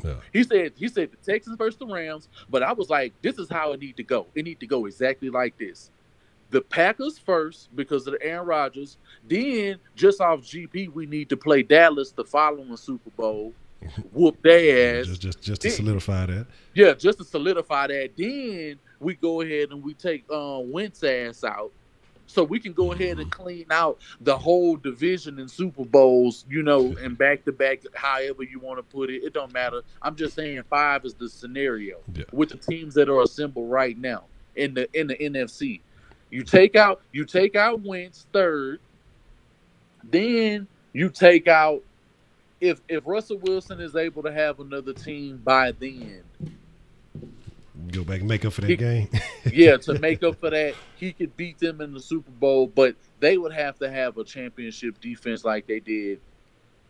Yeah. He said the Texans versus the Rams, but I was like, this is how it need to go. It need to go exactly like this. The Packers first because of the Aaron Rodgers. Then, just off GP, we need to play Dallas the following Super Bowl. Whoop their ass. Just to solidify that. Yeah, just to solidify that. Then we go ahead and we take Wentz ass out. So we can go ahead and clean out the whole division in Super Bowls, and back-to-back, however you want to put it. It don't matter. I'm just saying 5 is the scenario with the teams that are assembled right now in the NFC. You take out Wentz third, then you take out if Russell Wilson is able to have another team by then. Go back and make up for that game. Yeah, to make up for that, he could beat them in the Super Bowl, but they would have to have a championship defense like they did,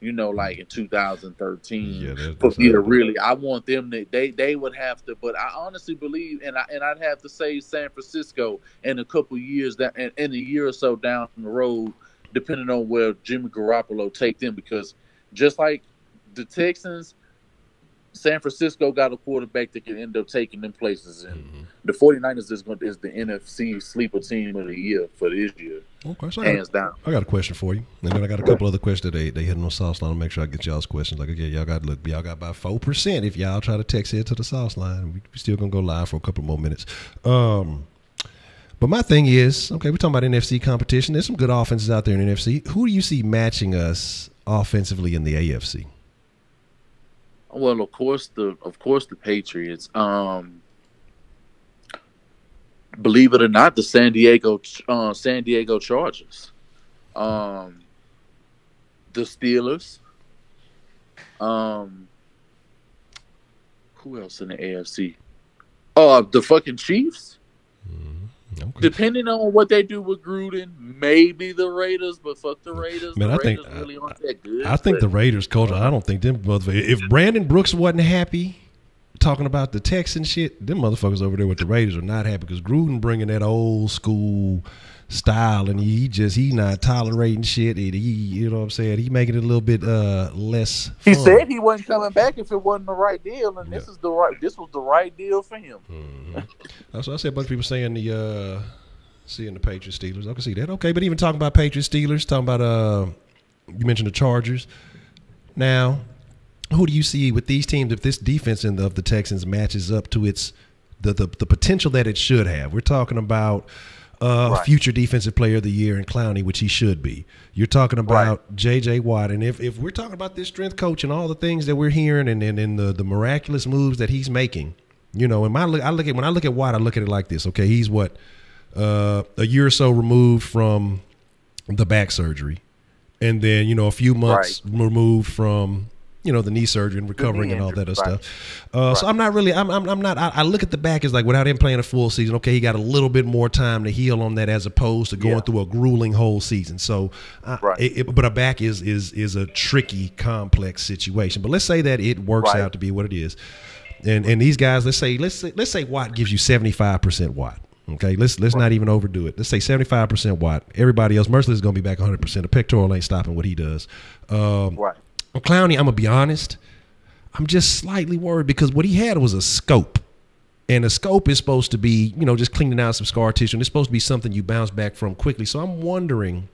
like in 2013. Yeah, for me to really, I want them to. They would have to, but I honestly believe, and I'd have to say San Francisco in a couple of years in a year or so down the road, depending on where Jimmy Garoppolo take them, because just like the Texans, San Francisco got a quarterback that can end up taking them places. And the 49ers is the NFC sleeper team of the year for this year. Okay, so hands down. I got a question for you. And then I got a couple other questions that they hit on the sauce line to make sure I get y'all's questions. Like, okay, y'all got about 4% if y'all try to text here to the sauce line. We still going to go live for a couple more minutes. But my thing is, okay, we're talking about NFC competition. There's some good offenses out there in the NFC. Who do you see matching us offensively in the AFC? Well, of course the Patriots. Believe it or not, the San Diego Chargers, the Steelers. Who else in the AFC? The fucking Chiefs. Okay. Depending on what they do with Gruden, maybe the Raiders, but fuck the Raiders. Man, the Raiders really aren't that good. I think the Raiders coach, I don't think them motherfuckers. If Brandon Brooks wasn't happy talking about the Texans shit, them motherfuckers over there with the Raiders are not happy because Gruden bringing that old school style and he not tolerating shit. And you know what I'm saying? He making it a little bit less fun. He said he wasn't coming back if it wasn't the right deal, and this was the right deal for him. That's what I said. A bunch of people saying seeing the Patriots Steelers. I can see that. Okay, but even talking about Patriots Steelers, talking about you mentioned the Chargers. Now, who do you see with these teams if this defense of the Texans matches up to its the potential that it should have? We're talking about future defensive player of the year in Clowney, which he should be. You're talking about J.J. Watt. And if we're talking about this strength coach and all the things that we're hearing and the miraculous moves that he's making, and when I look at Watt, I look at it like this. Okay, he's what, a year or so removed from the back surgery. And then, a few months removed from the knee surgery and recovering and all that other stuff. So I'm not really, I'm not, I look at the back as like without him playing a full season, okay, he got a little bit more time to heal on that as opposed to going through a grueling whole season. So, but a back is a tricky, complex situation. But let's say that it works out to be what it is. And these guys, let's say Watt gives you 75% Watt. Okay, let's not even overdo it. Let's say 75% Watt. Everybody else, Merciless is going to be back 100%. The pectoral ain't stopping what he does. Clowney, I'm going to be honest, I'm just slightly worried because what he had was a scope. And a scope is supposed to be, just cleaning out some scar tissue. And it's supposed to be something you bounce back from quickly. So I'm wondering,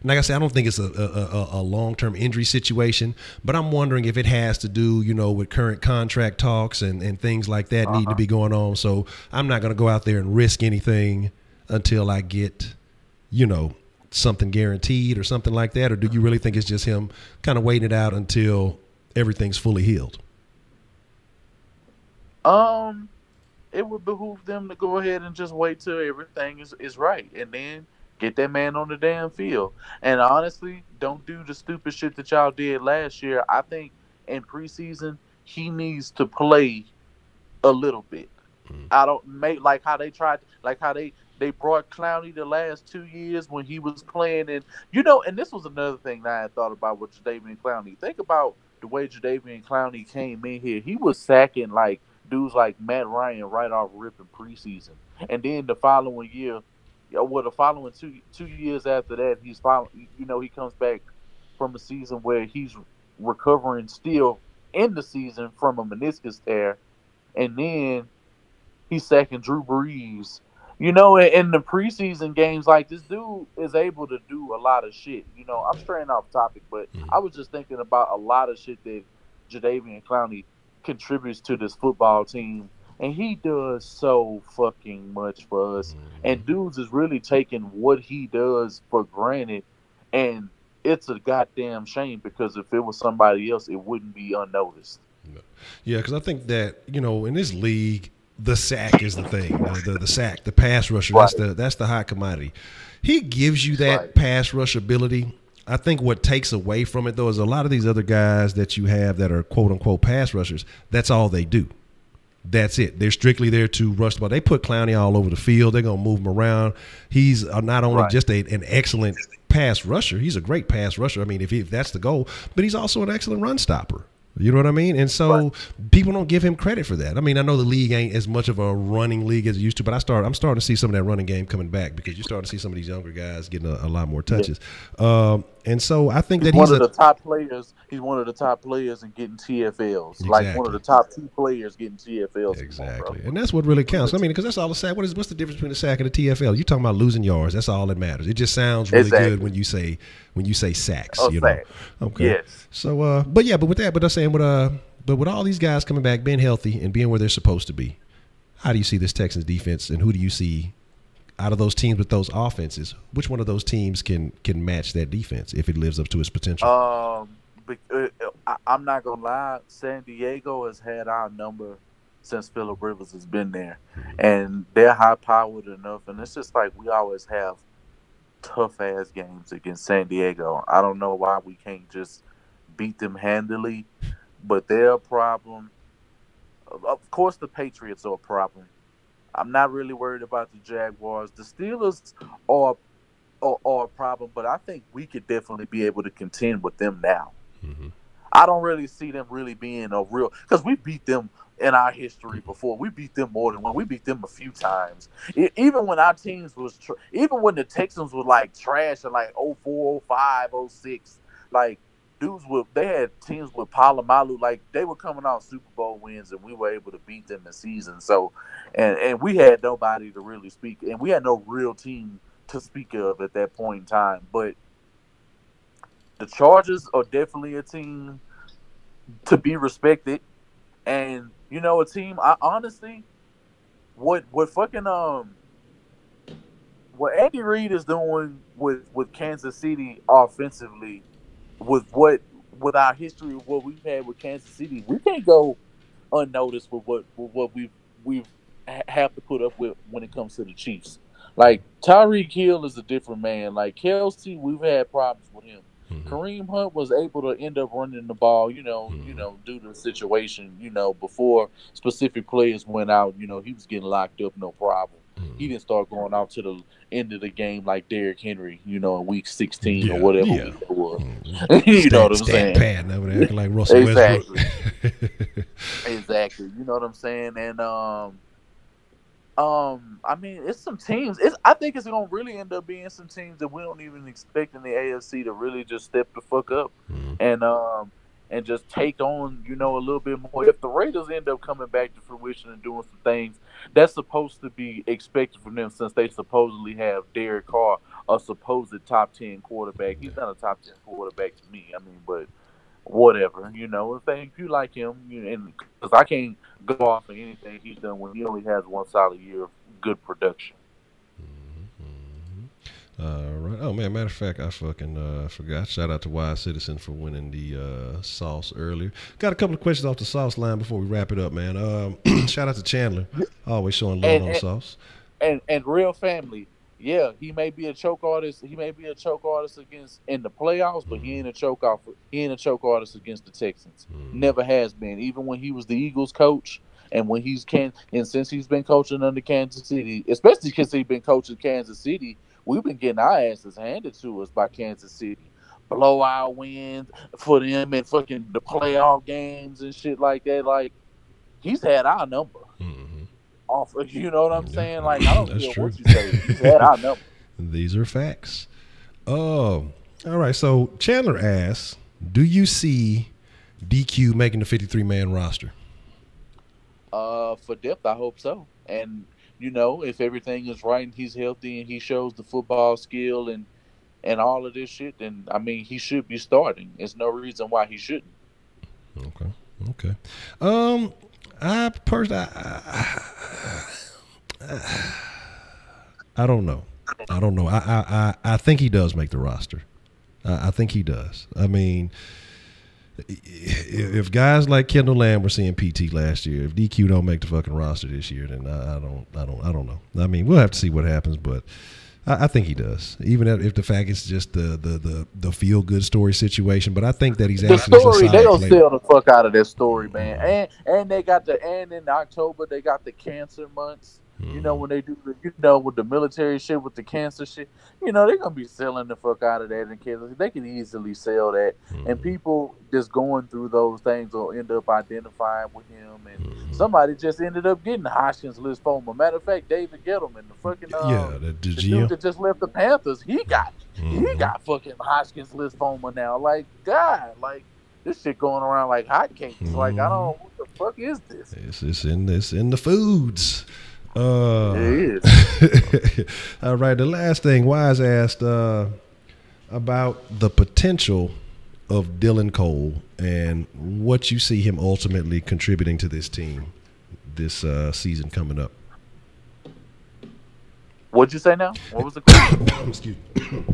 and like I said, I don't think it's a long-term injury situation, but I'm wondering if it has to do, with current contract talks and things like that need to be going on. So I'm not going to go out there and risk anything until I get, something guaranteed or something like that? Or do you really think it's just him kind of waiting it out until everything's fully healed? It would behoove them to go ahead and just wait till everything is right and then get that man on the damn field. And honestly, don't do the stupid shit that y'all did last year. I think in preseason, he needs to play a little bit. I don't make like how they tried, like how they brought Clowney the last 2 years when he was playing. And, and this was another thing that I had thought about with Jadeveon Clowney. Think about the way Jadeveon Clowney came in here. He was sacking like dudes like Matt Ryan right off rip in preseason. And then the following year, well, the following two years after that, he comes back from a season where he's recovering still in the season from a meniscus tear, and then he's sacking Drew Brees. In the preseason games, like, this dude is able to do a lot of shit. I'm straying off topic, but I was just thinking about a lot of shit that Jadeveon Clowney contributes to this football team, and he does so fucking much for us. And dudes is really taking what he does for granted, and it's a goddamn shame, because if it was somebody else, it wouldn't be unnoticed. Yeah, because I think that, in this league, the sack is the thing. The sack, the pass rusher, right. that's the hot commodity. He gives you that pass rush ability. I think what takes away from it, though, is a lot of these other guys that you have that are quote-unquote pass rushers, that's all they do. That's it. They're strictly there to rush the ball. They put Clowney all over the field. They're going to move him around. He's not only just an excellent pass rusher, he's a great pass rusher. I mean, if that's the goal, but he's also an excellent run stopper. You know what I mean? And so people don't give him credit for that. I mean, I know the league ain't as much of a running league as it used to, but I'm starting to see some of that running game coming back, because you're starting to see some of these younger guys getting a lot more touches. And so I think that he's one of the top players. He's one of the top players in getting TFLs. Exactly. Like one of the top 2 players getting TFLs. Exactly. And that's what really counts. I mean, because that's all the sack. What's the difference between the sack and the TFL? You're talking about losing yards. That's all that matters. It just sounds really good when you say sacks. Sack. Okay. Yes. So, but I'm saying with all these guys coming back, being healthy and being where they're supposed to be, how do you see this Texans defense, and who do you see out of those teams with those offenses? Which one of those teams can match that defense if it lives up to its potential? I'm not gonna lie. San Diego has had our number since Phillip Rivers has been there, and they're high-powered enough. And it's just like we always have tough-ass games against San Diego. I don't know why we can't just beat them handily, but they're a problem. Of course, the Patriots are a problem. I'm not really worried about the Jaguars. The Steelers are a problem, but I think we could definitely be able to contend with them now. I don't really see them really being a real, because we beat them in our history before. We beat them more than one. We beat them a few times. Even when our teams even when the Texans were like trash in like 04, 05, 06, like they had teams with Palomalu, like they were coming off Super Bowl wins, and we were able to beat them this season. So, and we had nobody to really speak, and we had no real team to speak of at that point in time. But the Chargers are definitely a team to be respected, and a team. I honestly, what Andy Reid is doing with Kansas City offensively, with our history of what we've had with Kansas City, we can't go unnoticed with what we've have to put up with when it comes to the Chiefs. Like, Tyreek Hill is a different man. Like, Kelsey, we've had problems with him. Kareem Hunt was able to end up running the ball, due to the situation, before specific players went out, he was getting locked up, no problem. He didn't start going out to the end of the game like Derrick Henry, in week 16 or whatever week it was. You know what I'm saying? Pat, acting like Russell Westbrook. Exactly. You know what I'm saying? And I mean, it's some teams. I think it's gonna really end up being some teams that we don't even expect in the AFC to really just step the fuck up and just take on, a little bit more. If the Raiders end up coming back to fruition and doing some things, that's supposed to be expected from them, since they supposedly have Derek Carr, a supposed top 10 quarterback. He's not a top 10 quarterback to me. I mean, but whatever, if you like him, and because I can't go off of anything he's done when he only has one solid year of good production. Right. Oh man, matter of fact, I fucking forgot. Shout out to Wise Citizen for winning the sauce earlier. Got a couple of questions off the sauce line before we wrap it up, man. Shout out to Chandler, always showing love on sauce. And real family. Yeah, he may be a choke artist. He may be a choke artist against in the playoffs, but he ain't a choke artist against the Texans. Never has been. Even when he was the Eagles coach, and when since he's been coaching under Kansas City, especially because he's been coaching Kansas City, we've been getting our asses handed to us by Kansas City. Blowout wins for them and fucking the playoff games and shit like that. Like, he's had our number off. You know what I'm saying? Like, I don't care true. what you say. You had our number. These are facts. Oh, all right. So Chandler asks, do you see DQ making the 53-man roster? For depth, I hope so. And, if everything is right and he's healthy and he shows the football skill and all of this shit, then, I mean, he should be starting. There's no reason why he shouldn't. Okay. I personally, I don't know. I think he does make the roster. I think he does. I mean, if guys like Kendall Lamb were seeing PT last year, if DQ don't make the fucking roster this year, then I don't know. I mean, we'll have to see what happens, but I think he does. Even if the fact it's just the feel good story situation, but I think that he's actually the story. They don't sell the fuck out of that story, man. And they got and in October they got the cancer months. When they do with the military shit, with the cancer shit, they're gonna be selling the fuck out of that in Kansas. They can easily sell that, and people just going through those things will end up identifying with him. And somebody just ended up getting Hodgkin's lymphoma. Matter of fact, David Gettleman, the fucking the dude that just left the Panthers, he got fucking Hodgkin's lymphoma now. Like, God, like this shit going around like hotcakes. Like, I don't know what the fuck is this? It's in the foods. It is. All right. The last thing, Wise asked about the potential of Dylan Cole and what you see him ultimately contributing to this team this season coming up. What'd you say now? What was the question? Excuse me.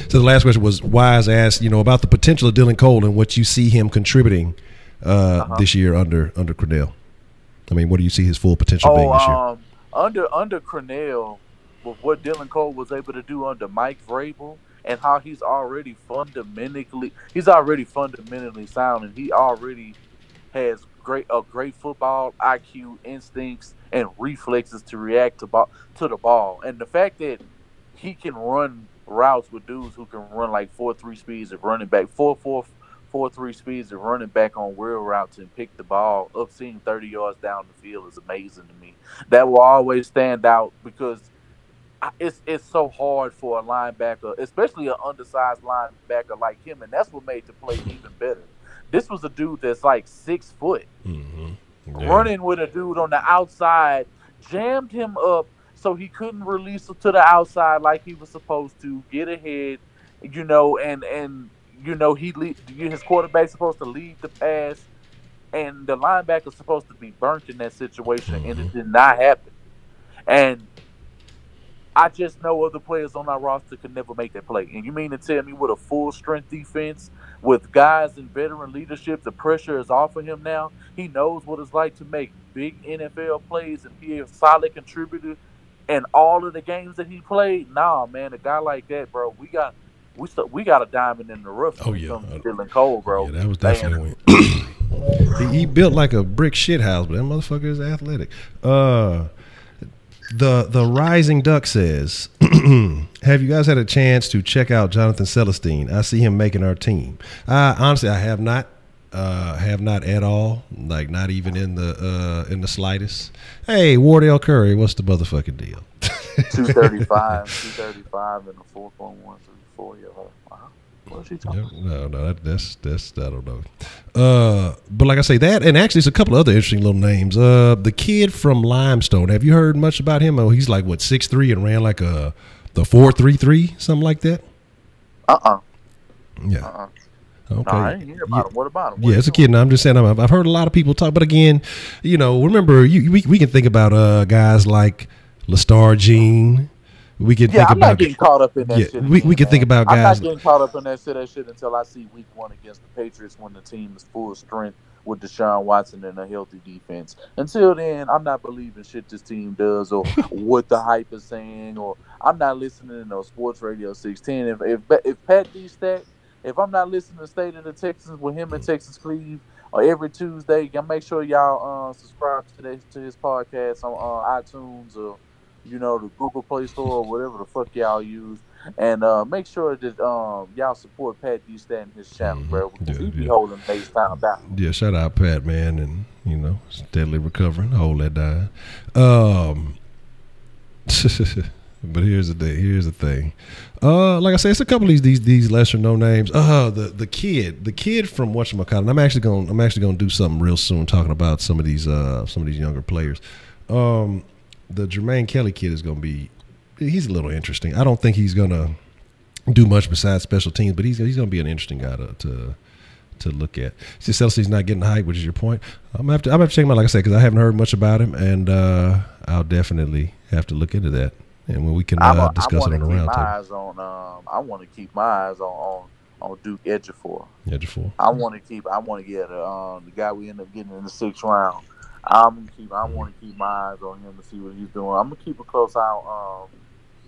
So the last question was Wise asked, about the potential of Dylan Cole and what you see him contributing this year under Crennel. I mean, what do you see his full potential being this year? Under Crennel, with what Dylan Cole was able to do under Mike Vrabel and how he's already fundamentally sound, and he already has a great football IQ, instincts, and reflexes to react to the ball. And the fact that he can run routes with dudes who can run like 4.3 speeds of running back, 4.3 speeds of running back on wheel routes and pick the ball up, seeing 30 yards down the field is amazing to me. That will always stand out because it's so hard for a linebacker, especially an undersized linebacker like him, and that's what made the play even better. This was a dude that's like 6 foot, running with a dude on the outside, jammed him up so he couldn't release it to the outside like he was supposed to, get ahead, and his quarterback's supposed to lead the pass, and the linebacker's supposed to be burnt in that situation, and it did not happen. And I just know other players on our roster could never make that play. And you mean to tell me with a full-strength defense, with guys in veteran leadership, the pressure is off of him now? He knows what it's like to make big NFL plays and be a solid contributor in all of the games that he played? Nah, man, a guy like that, bro, we got a diamond in the rough when it comes to Dylan Cole, bro. Yeah, that was definitely he built like a brick shit house, but that motherfucker is athletic. The Rising Duck says, have you guys had a chance to check out Jonathan Celestine? I see him making our team. Honestly, I have not. Have not at all. Like, not even in the slightest. Hey, Wardell Curry, what's the motherfucking deal? 235 and a 4.134. What is he talking about? No, that's I don't know. But like I say, that, and actually, it's a couple of other interesting little names. The kid from Limestone. Have you heard much about him? Oh, he's like what, 6'3" and ran like the 4.33, something like that. Yeah. Okay. No, I didn't hear about him. What about him? Yeah, it's a kid. No, I'm just saying, I've heard a lot of people talk, but again, remember, we can think about guys like Lestar Jean. We can think I'm about. Not getting caught up in that shit. We can think about guys. I'm not getting caught up in that shit until I see Week 1 against the Patriots when the team is full strength with Deshaun Watson and a healthy defense. Until then, I'm not believing shit this team does or what the hype is saying, or I'm not listening to no Sports Radio 610. If Pat D-Stat, if I'm not listening to State of the Texans with him and Texas Cleve or every Tuesday, make sure y'all subscribe to his podcast on iTunes or the Google Play Store or whatever the fuck y'all use, and make sure that y'all support Pat D-Stat and his channel, bro. Because he be holding Baystown down. Yeah, shout out Pat, man, and You know, steadily recovering. Hold that down. But here's the thing. Like I said, it's a couple of these lesser known names. The kid from whatchamacallit. I'm actually gonna do something real soon talking about some of these younger players. The Jermaine Kelly kid is gonna be. He's a little interesting. I don't think he's gonna do much besides special teams, but he's gonna be an interesting guy to look at. Just Chelsea's not getting hype, which is your point. I'm gonna have to check him out, like I said, because I haven't heard much about him, and I'll definitely have to look into that. And when we can discuss it on the round table. I want to keep my eyes on Duke Ejiofor. I want to get the guy we end up getting in the 6th round. I want to keep my eyes on him to see what he's doing. I'm gonna keep a close eye on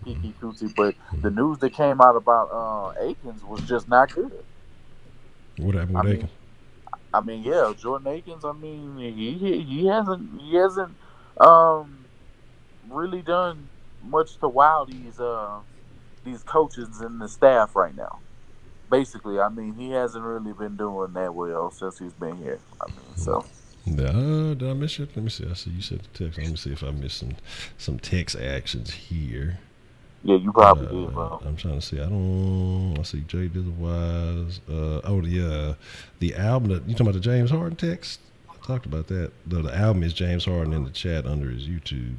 Kiki Kuti, but the news that came out about Akins was just not good. What happened with Akins? I mean, yeah, Jordan Akins. I mean, he hasn't really done much to wow these coaches and the staff right now. Basically, I mean, he hasn't really been doing that well since he's been here. I mean, so. Did I miss it? Let me see. I see you said the text. Let me see if I missed some text actions here. Yeah, you probably did, bro. I'm trying to see. I see Jay Dizzle-Wise. The album. You talking about the James Harden text? I talked about that. The album is James Harden in the chat under his YouTube.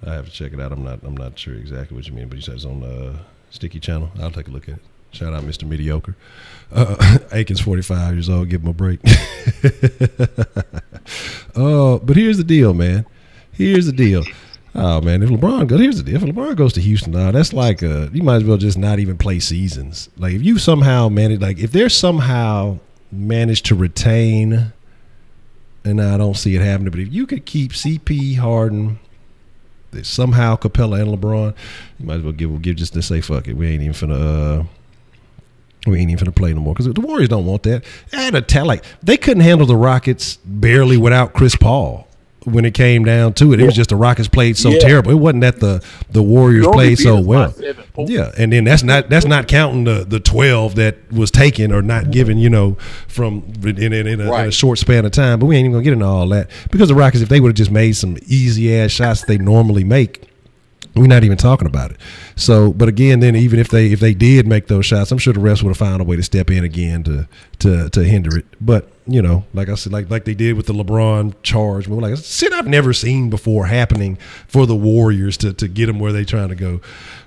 I have to check it out. I'm not sure exactly what you mean, but you said it's on the Sticky channel. I'll take a look at it. Shout out Mr. Mediocre. Akins 45 years old. Give him a break. But here's the deal, man. Here's the deal. Oh man, if LeBron goes to Houston, that's like you might as well just not even play seasons. Like if you somehow if they're somehow managed to retain, and I don't see it happening, but if you could keep CP, Harden, somehow Capella and LeBron, you might as well give just to say fuck it. We ain't even finna play no more because the Warriors don't want that. They couldn't handle the Rockets barely without Chris Paul. When it came down to it, it was just the Rockets played so terrible. It wasn't that the Warriors played so well. Yeah, and then that's not counting the 12 that was taken or not given, from in a short span of time. But we ain't even gonna get into all that because the Rockets, if they would have just made some easy ass shots they normally make, we're not even talking about it. So, but again, then even if they did make those shots, I'm sure the refs would have found a way to step in again to hinder it. But like I said, like they did with the LeBron charge, we were like, shit I've never seen before happening for the Warriors to get them where they trying to go.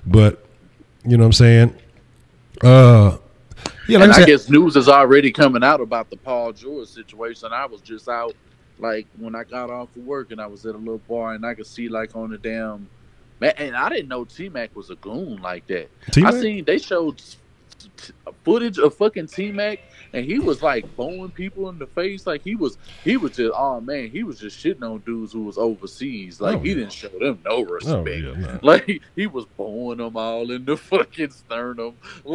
But you know what I'm saying? I guess news is already coming out about the Paul George situation. I was just out when I got off of work and I was at a little bar and I could see on the damn. Man, and I didn't know T-Mac was a goon like that. T-Mac? I seen they showed footage of fucking T-Mac, and he was bowing people in the face. He was just he was just shitting on dudes who was overseas. He didn't show them no respect. He was bowing them all in the fucking sternum. He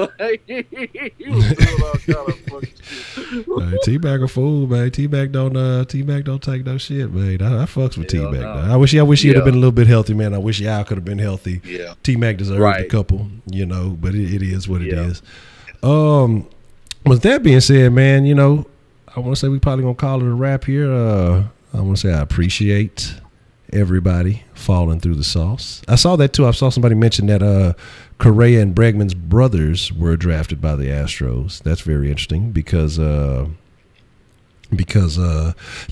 was doing all kind of fucking shit. T-Mac a fool, man. T-Mac don't take no shit, man. I fucks with T-Mac. No. I wish he'd have been a little bit healthy, man. I wish y'all could have been healthy. Yeah. T-Mac deserved a couple, but it is what it is. With that being said, man, I want to say we probably gonna call it a wrap here. I want to say I appreciate everybody falling through the sauce. I saw that too. I saw somebody mention that Correa and Bregman's brothers were drafted by the Astros. That's very interesting because the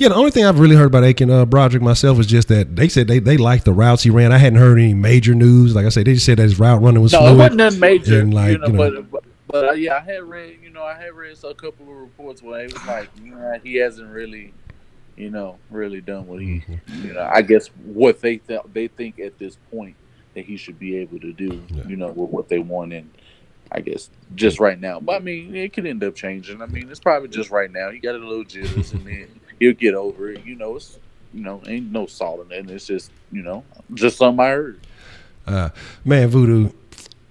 only thing I've really heard about Aiken Broderick myself is just that they said they liked the routes he ran. I hadn't heard any major news. Like I said, they just said that his route running was fluid. It wasn't nothing major. And But I had read, a couple of reports where it was he hasn't really, really done what he, I guess what they think at this point that he should be able to do, with what they want, and I guess just right now. But I mean, it could end up changing. I mean, it's probably just right now. He got a little jitters, and then he'll get over it. It's ain't no salt in it. And it's just just something I heard. Man, Voodoo.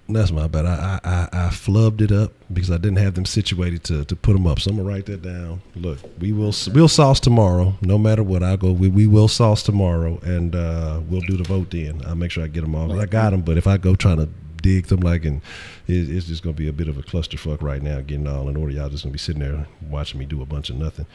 That's my bad. I flubbed it up because I didn't have them situated to put them up. So I'm gonna write that down. Look, we'll sauce tomorrow. No matter what, I'll go. We will sauce tomorrow, and we'll do the vote then. I'll make sure I get them all. I got them, but if I go trying to dig them it's just gonna be a bit of a clusterfuck right now getting all in order. Y'all just gonna be sitting there watching me do a bunch of nothing.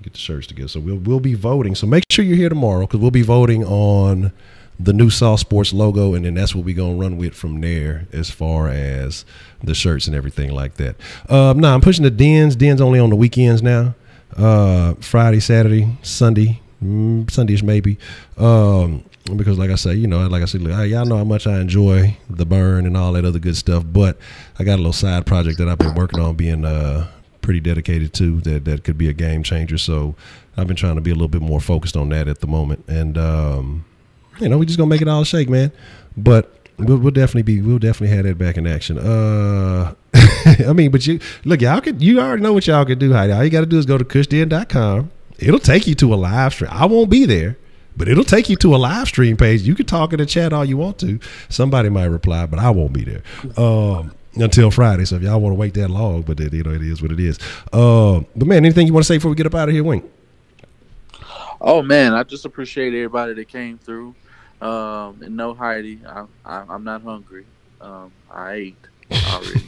get the shirts together. So we'll be voting. So make sure you're here tomorrow because we'll be voting on the new Sauce Sports logo, and then that's what we're going to run with from there as far as the shirts and everything like that. Now I'm pushing the dens. Dens only on the weekends now. Friday, Saturday, Sunday, Sundays maybe. Because like I say, look, y'all know how much I enjoy the burn and all that other good stuff, but I got a little side project that I've been working on being pretty dedicated to that could be a game changer. So I've been trying to be a little bit more focused on that at the moment. And, we just gonna make it all shake, man. But we'll definitely have that back in action. I mean, but you already know what y'all can do. All you got to do is go to cushden.com. It'll take you to a live stream. I won't be there, but it'll take you to a live stream page. You can talk in the chat all you want to. Somebody might reply, but I won't be there until Friday. So if y'all want to wait that long, but it is what it is. But man, anything you want to say before we get up out of here, Wink? Oh man, I just appreciate everybody that came through. And no, Heidi, I'm not hungry. I ate already.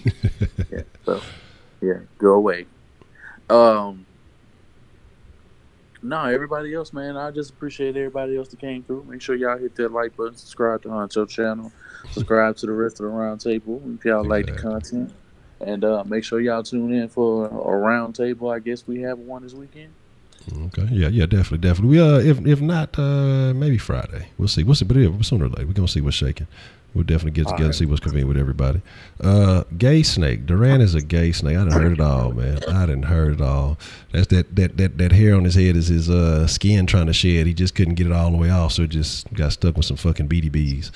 Yeah, so yeah, go away. No, everybody else, man, I just appreciate everybody else that came through. Make sure y'all hit that like button, subscribe to Honcho channel, subscribe to the rest of the round table if y'all like the content, and make sure y'all tune in for a round table. I guess we have one this weekend. Okay. Yeah, definitely. We if not, maybe Friday. We'll see. But sooner or later, we're gonna see what's shaking. We'll definitely get together and see what's convenient with everybody. Gay snake. Durant is a gay snake. I done heard it all, man. I done heard it all. That's that hair on his head is his skin trying to shed. He just couldn't get it all the way off, so it just got stuck with some fucking BDBs.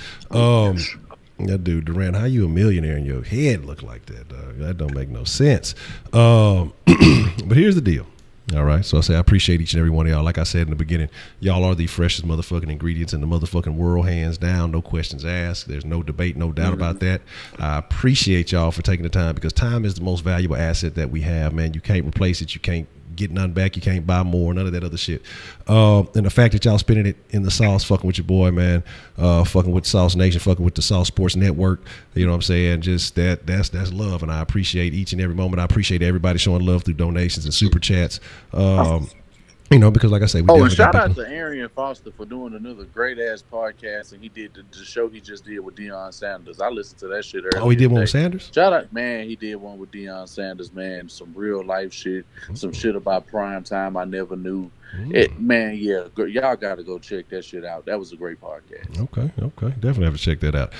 That dude, Durant, how you a millionaire and your head look like that, dog? That don't make no sense. But here's the deal. All right, so I appreciate each and every one of y'all. Like I said in the beginning, y'all are the freshest motherfucking ingredients in the motherfucking world, hands down, no questions asked. There's no debate, no doubt about that. I appreciate y'all for taking the time because time is the most valuable asset that we have, man. You can't replace it. You can't get none back. You can't buy more, none of that other shit. And the fact that y'all spending it in the sauce, fucking with your boy, man, fucking with Sauce Nation, fucking with the Sauce Sports Network, you know what I'm saying? Just that's love, and I appreciate each and every moment. I appreciate everybody showing love through donations and super chats. Because like I say, and shout out to Arian Foster for doing another great ass podcast, and he did the show he just did with Deion Sanders. I listened to that shit earlier. Oh, he did one with Sanders? Shout out, man, he did one with Deion Sanders, man. Some real life shit, some shit about prime time I never knew. Man, yeah, y'all got to go check that shit out. That was a great podcast. Okay, definitely have to check that out.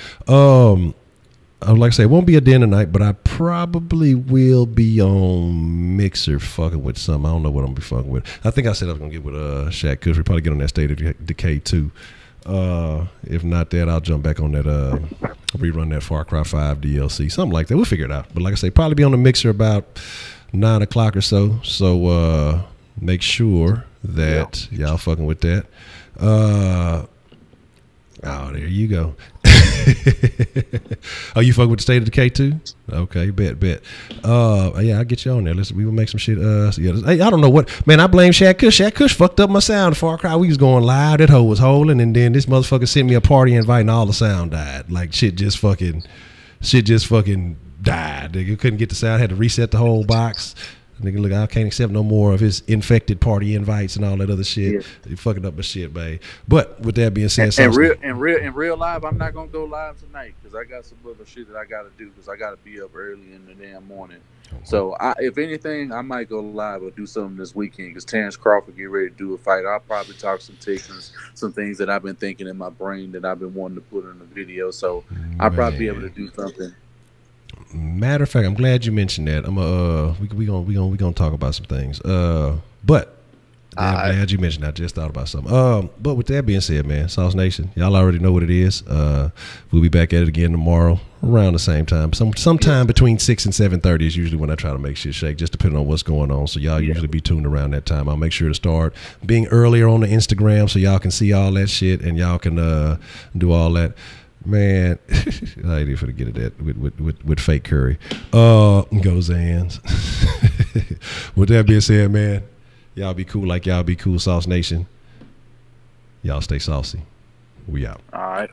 I would like to say it won't be a den tonight, but I probably will be on Mixer fucking with something. I don't know what I'm gonna be fucking with. I think I said I was gonna get with Shaq Kush. We probably get on that State of Decay too. If not that, I'll jump back on that rerun that Far Cry 5 DLC, something like that. We'll figure it out. But like I say, probably be on the Mixer about 9 o'clock or so. So make sure that y'all fucking with that. Oh, there you go. Oh, you fuck with the State of Decay too? Okay, bet. Yeah, I'll get you on there. We will make some shit. Hey, I don't know what, man. I blame Shaq Kush. Shaq Kush fucked up my sound. Far Cry, we was going live. That hoe was holding, and then this motherfucker sent me a party invite, and all the sound died. Like shit just fucking died. Nigga couldn't get the sound. Had to reset the whole box. Nigga, look, I can't accept no more of his infected party invites and all that other shit. Yeah. He fucking up my shit, babe. But with that being said, in real live, I'm not gonna go live tonight because I got some other shit that I gotta do because I gotta be up early in the damn morning. Okay. So, if anything, I might go live or do something this weekend because Terrence Crawford get ready to do a fight. I'll probably talk some Texans, some things that I've been thinking in my brain that I've been wanting to put in the video. So, I'll probably be able to do something. Matter of fact, I'm glad you mentioned that. We gonna talk about some things. But I'm glad you mentioned that. I just thought about something. But with that being said, man, Sauce Nation, y'all already know what it is. We'll be back at it again tomorrow around the same time. Sometime between 6 and 7:30 is usually when I try to make shit shake, just depending on what's going on. So y'all usually be tuned around that time. I'll make sure to start being earlier on the Instagram so y'all can see all that shit and y'all can do all that. Man, I ain't even finna get at that with fake curry. Goes Zans. With that being said, man, y'all be cool like y'all be cool, Sauce Nation. Y'all stay saucy. We out. All right.